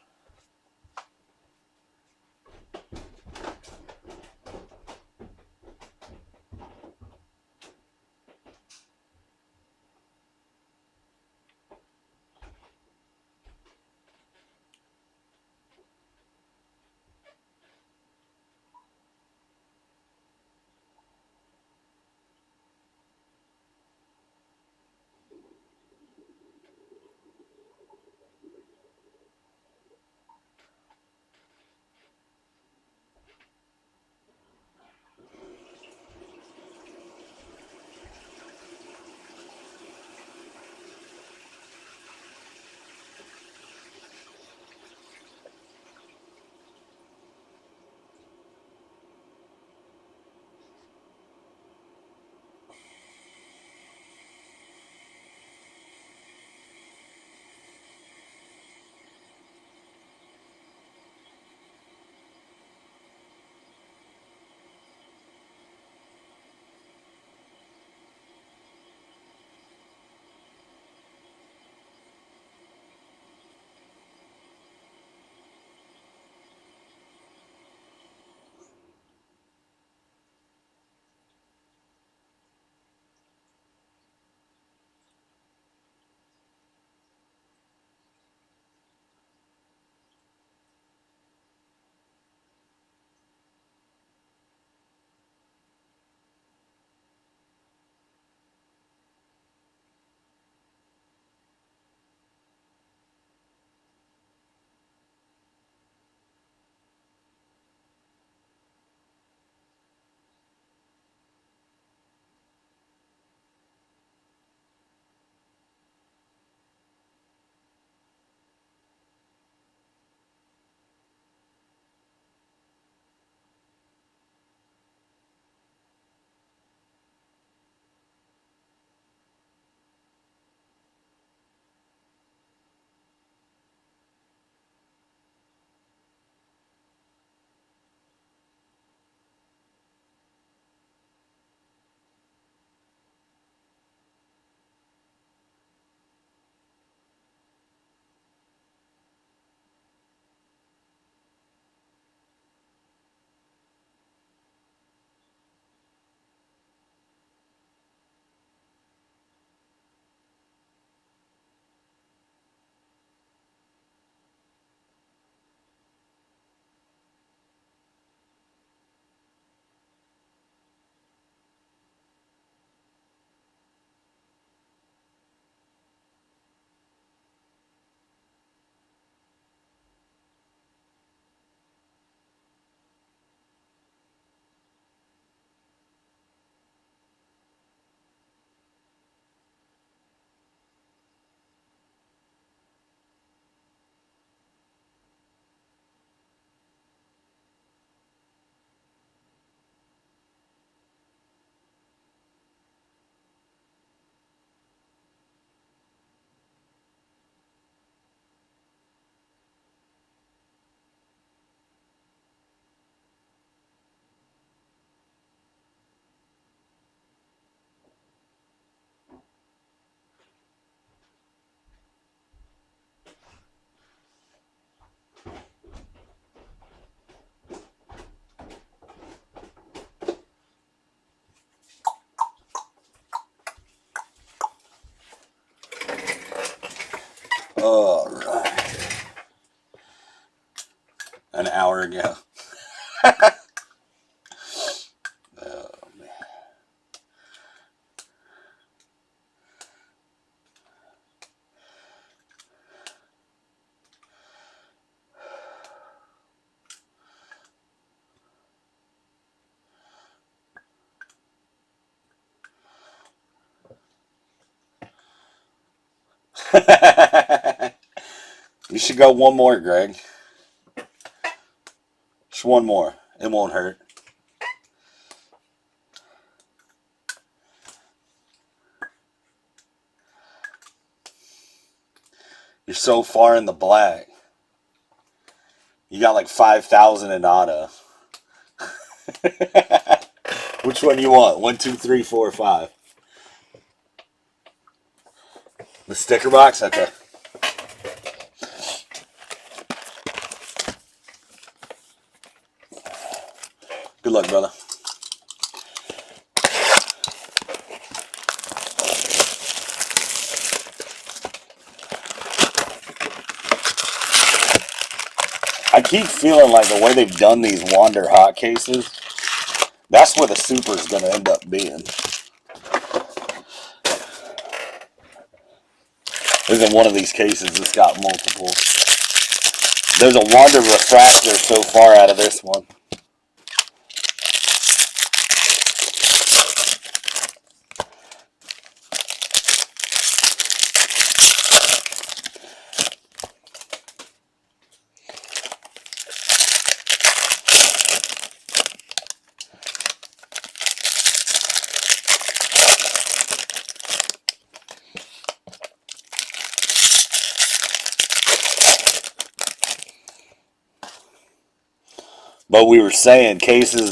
All right. An hour ago. Oh, man. You should go one more, Greg. Just one more. It won't hurt. You're so far in the black. You got like 5,000 in auto. Which one you want? 1, 2, 3, 4, 5. The sticker box? Okay. Good luck, brother. I keep feeling like the way they've done these Wander hot cases, that's where the super is going to end up being. Isn't one of these cases that's got multiple. There's a Wander refractor so far out of this one. But we were saying cases,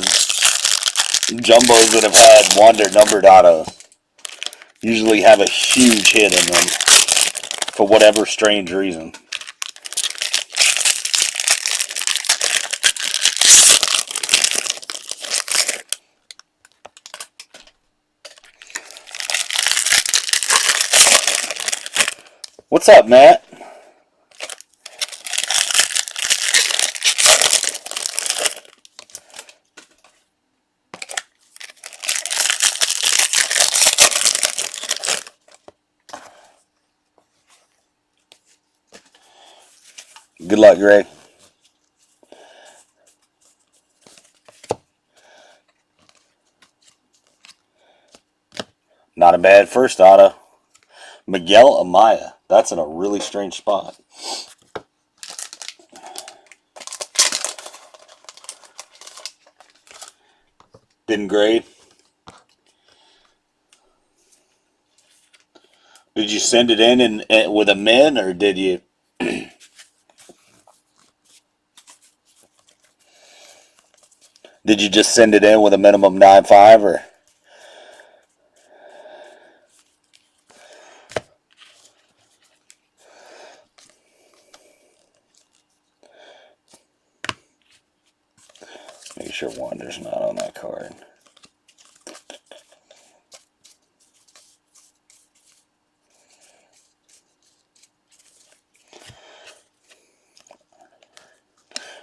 jumbos that have had Wander numbered autos usually have a huge hit in them for whatever strange reason. What's up, Matt? Good luck, Greg. Not a bad first auto. Miguel Amaya. That's in a really strange spot. Didn't grade. Did you send it in with a min, or did you? Did you just send it in with a minimum 9.5, or? Make sure Wander's not on that card.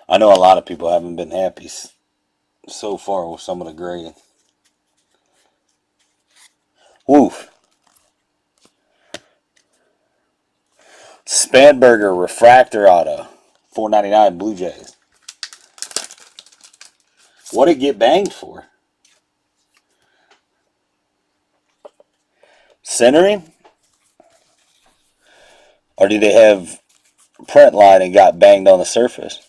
I know a lot of people haven't been happy so far with some of the grading. Woof. Spanberger refractor auto, $4.99 Blue Jays. What did it get banged for? Centering? Or did they have print line and got banged on the surface?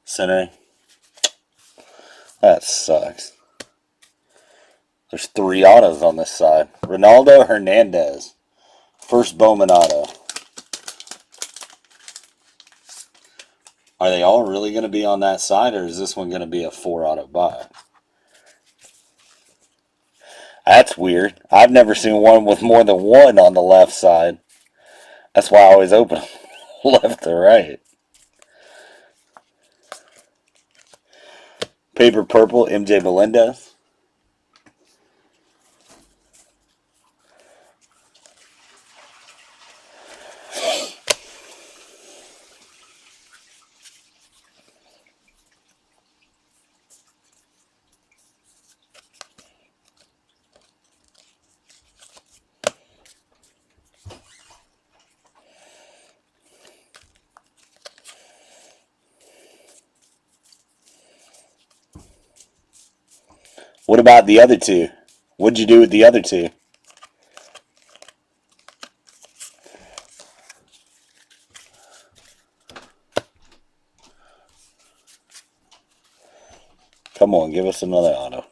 Centering. That sucks. There's 3 autos on this side. Ronaldo Hernandez. First Bowman auto. Are they all really going to be on that side, or is this one going to be a 4-auto box? That's weird. I've never seen one with more than one on the left side. That's why I always open them left to right. Paper Purple, MJ Melendez. What about the other two? What'd you do with the other two? Come on, give us another auto.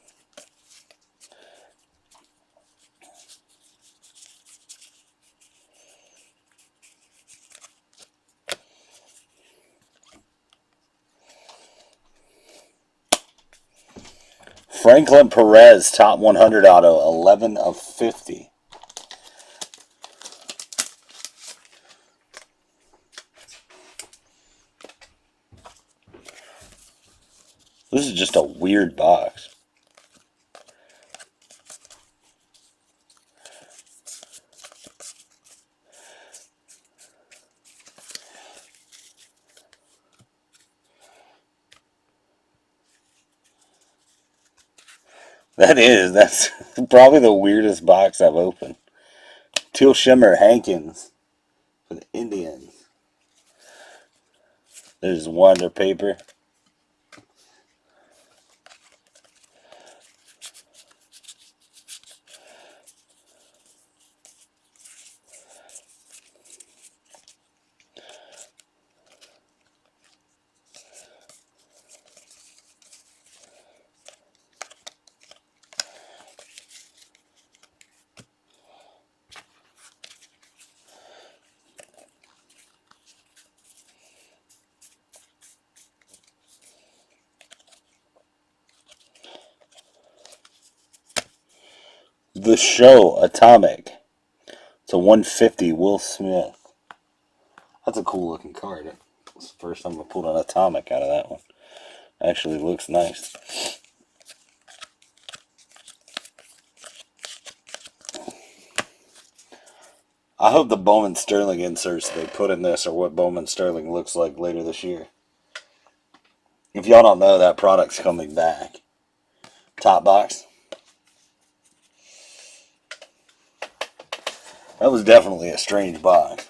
Franklin Perez, top 100 auto, 11 of 50. This is just a weird box. That's probably the weirdest box I've opened. Teal Shimmer Hankins for the Indians. There's Wonder Paper. The Show Atomic. It's a 150 Will Smith. That's a cool looking card. It's the first time I pulled an Atomic out of that one. Actually looks nice. I hope the Bowman Sterling inserts they put in this are what Bowman Sterling looks like later this year. If y'all don't know, that product's coming back. Top box. That was definitely a strange box.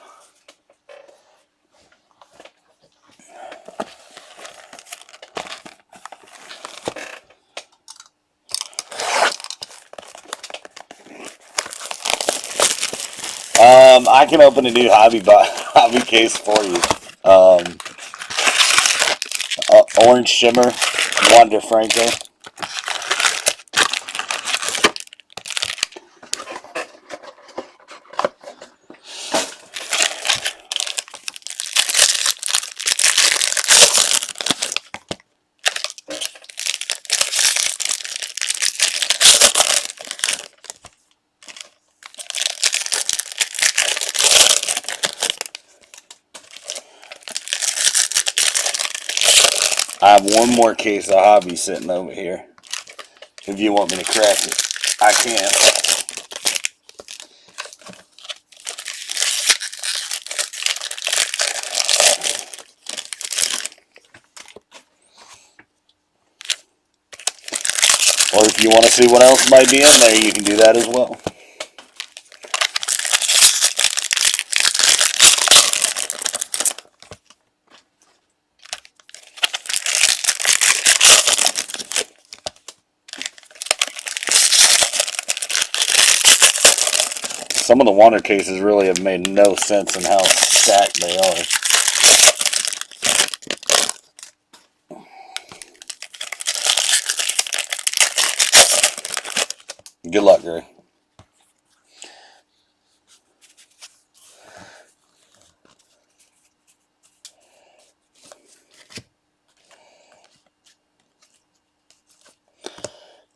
I can open a new hobby case for you. Orange Shimmer, Wander Franco. I have one more case of hobby sitting over here. If you want me to crack it, I can. Or if you want to see what else might be in there, you can do that as well. Some of the Wander cases really have made no sense in how stacked they are. Good luck, Gray.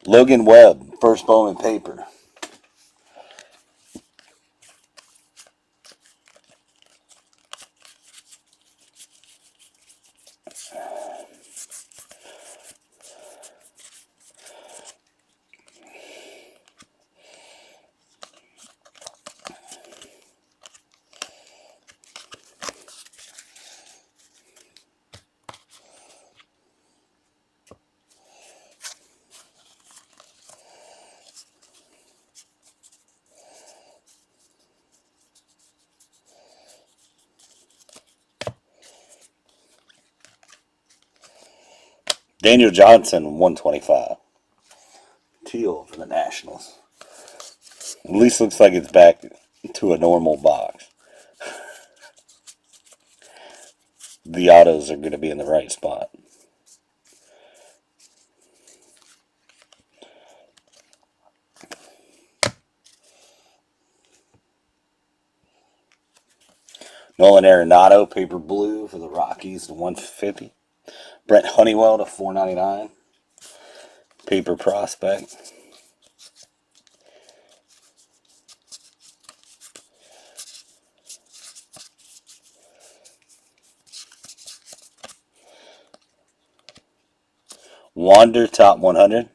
Logan Webb, first Bowman paper. Daniel Johnson, 125. Teal for the Nationals. At least looks like it's back to a normal box. The autos are going to be in the right spot. Nolan Arenado, paper blue for the Rockies to 150. Brent Honeywell to 499. Paper prospect. Wander top 100.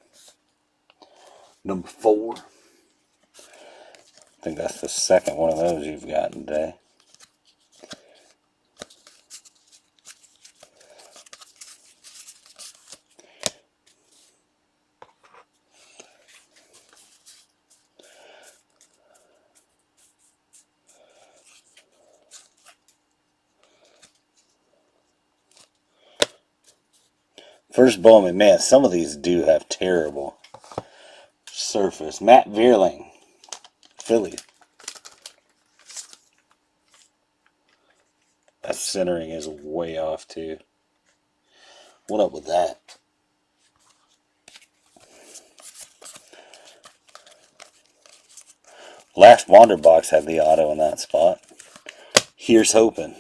Number 4. I think that's the second one of those you've gotten today. First Bowman, man, some of these do have terrible surface. Matt Vierling, Philly. That centering is way off, too. What up with that? Last Wander box had the auto in that spot. Here's hoping.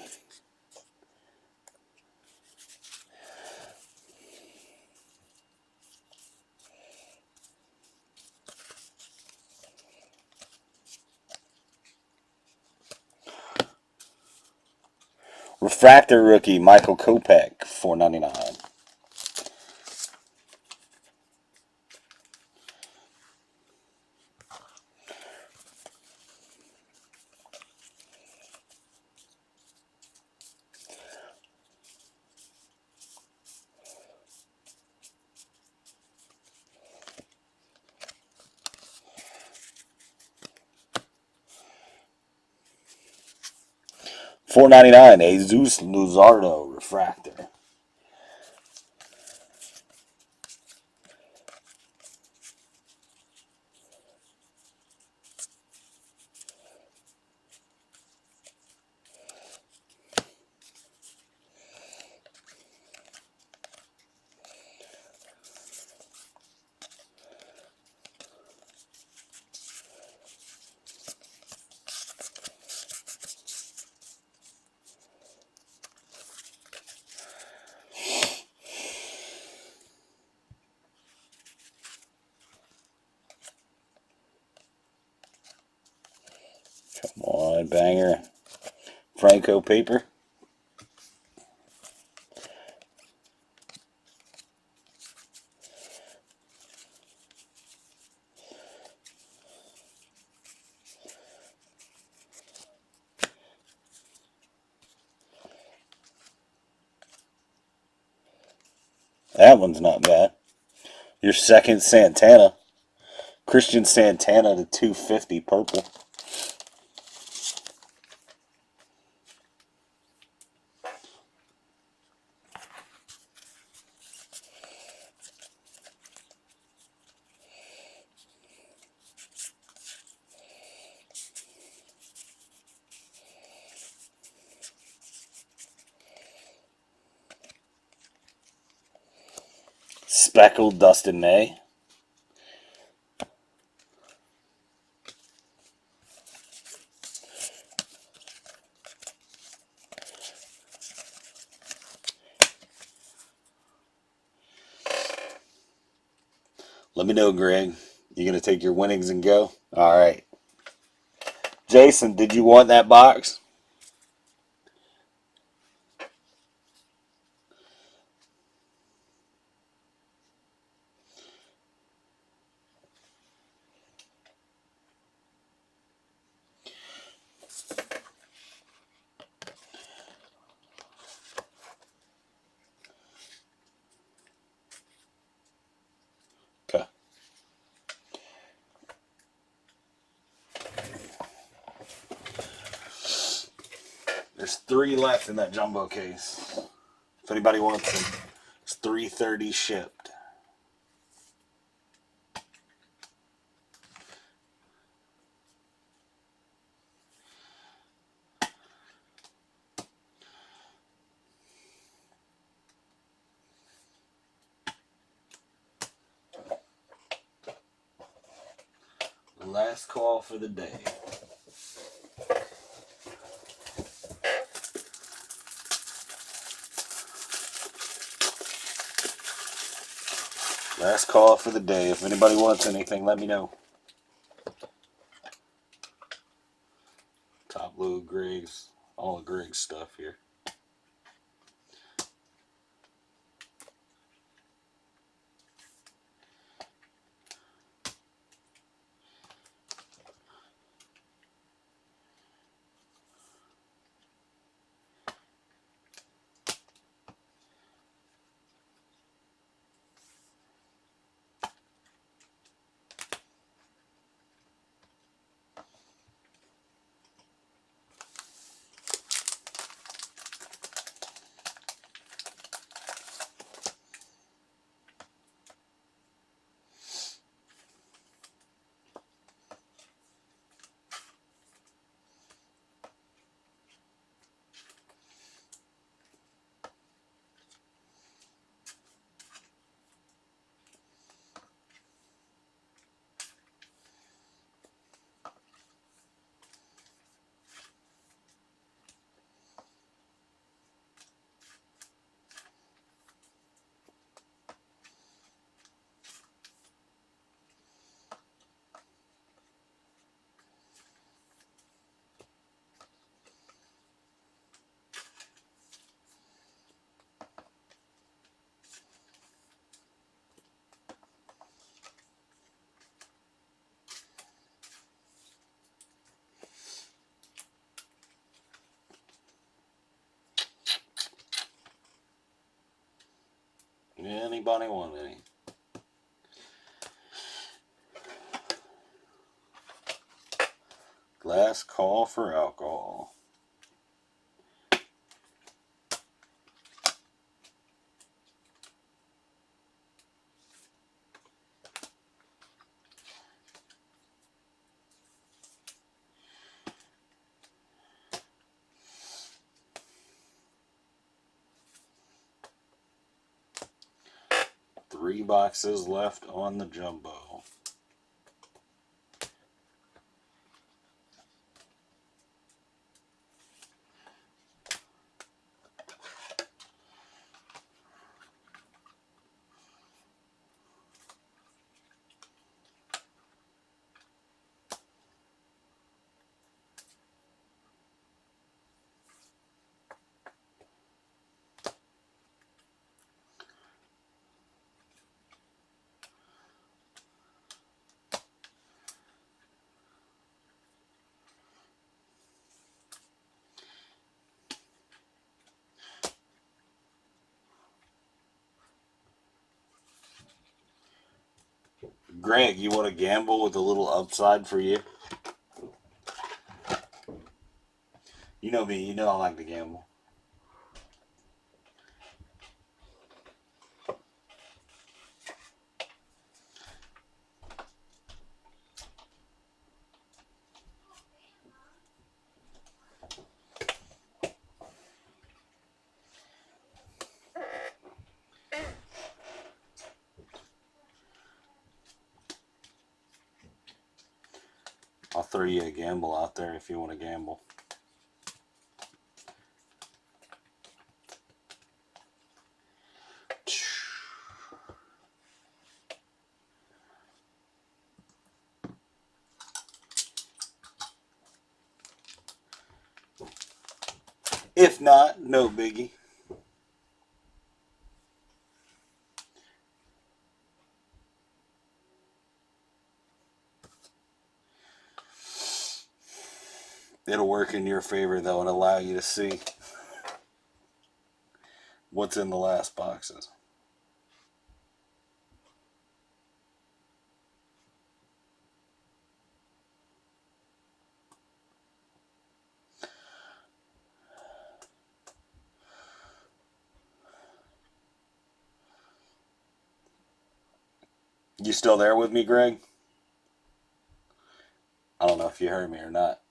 Refractor rookie Michael Kopech, $4.99. $4.99, Jesus Luzardo refractor. Come on, banger. Franco paper. That one's not bad. Your second Santana. Christian Santana to 250 purple. Speckled Dustin May. Let me know, Greg. You gonna take your winnings and go? All right. Jason, did you want that box? Okay. There's 3 left in that jumbo case. If anybody wants them, it's $3.30 shipped. Last call for the day. Last call for the day. If anybody wants anything, let me know. Top load Griggs. All the Griggs stuff here. Anybody want any? Last call for alcohol. Three boxes left on the jumbo. Greg, you want to gamble with a little upside for you? You know me, you know I like to gamble. I'll throw you a gamble out there if you want to gamble. If not, no biggie. It'll work in your favor, though, and allow you to see what's in the last boxes. You still there with me, Greg? I don't know if you heard me or not.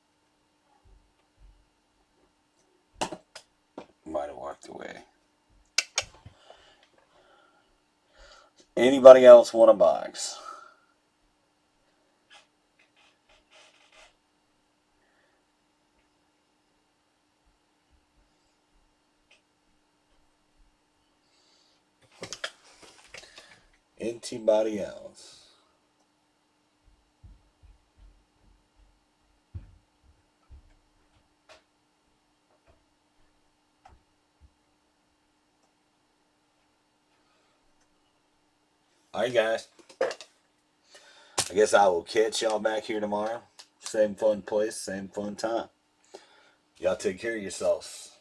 Might have walked away. Anybody else want a box? Anybody else? Alright, guys. I guess I will catch y'all back here tomorrow. Same fun place, same fun time. Y'all take care of yourselves.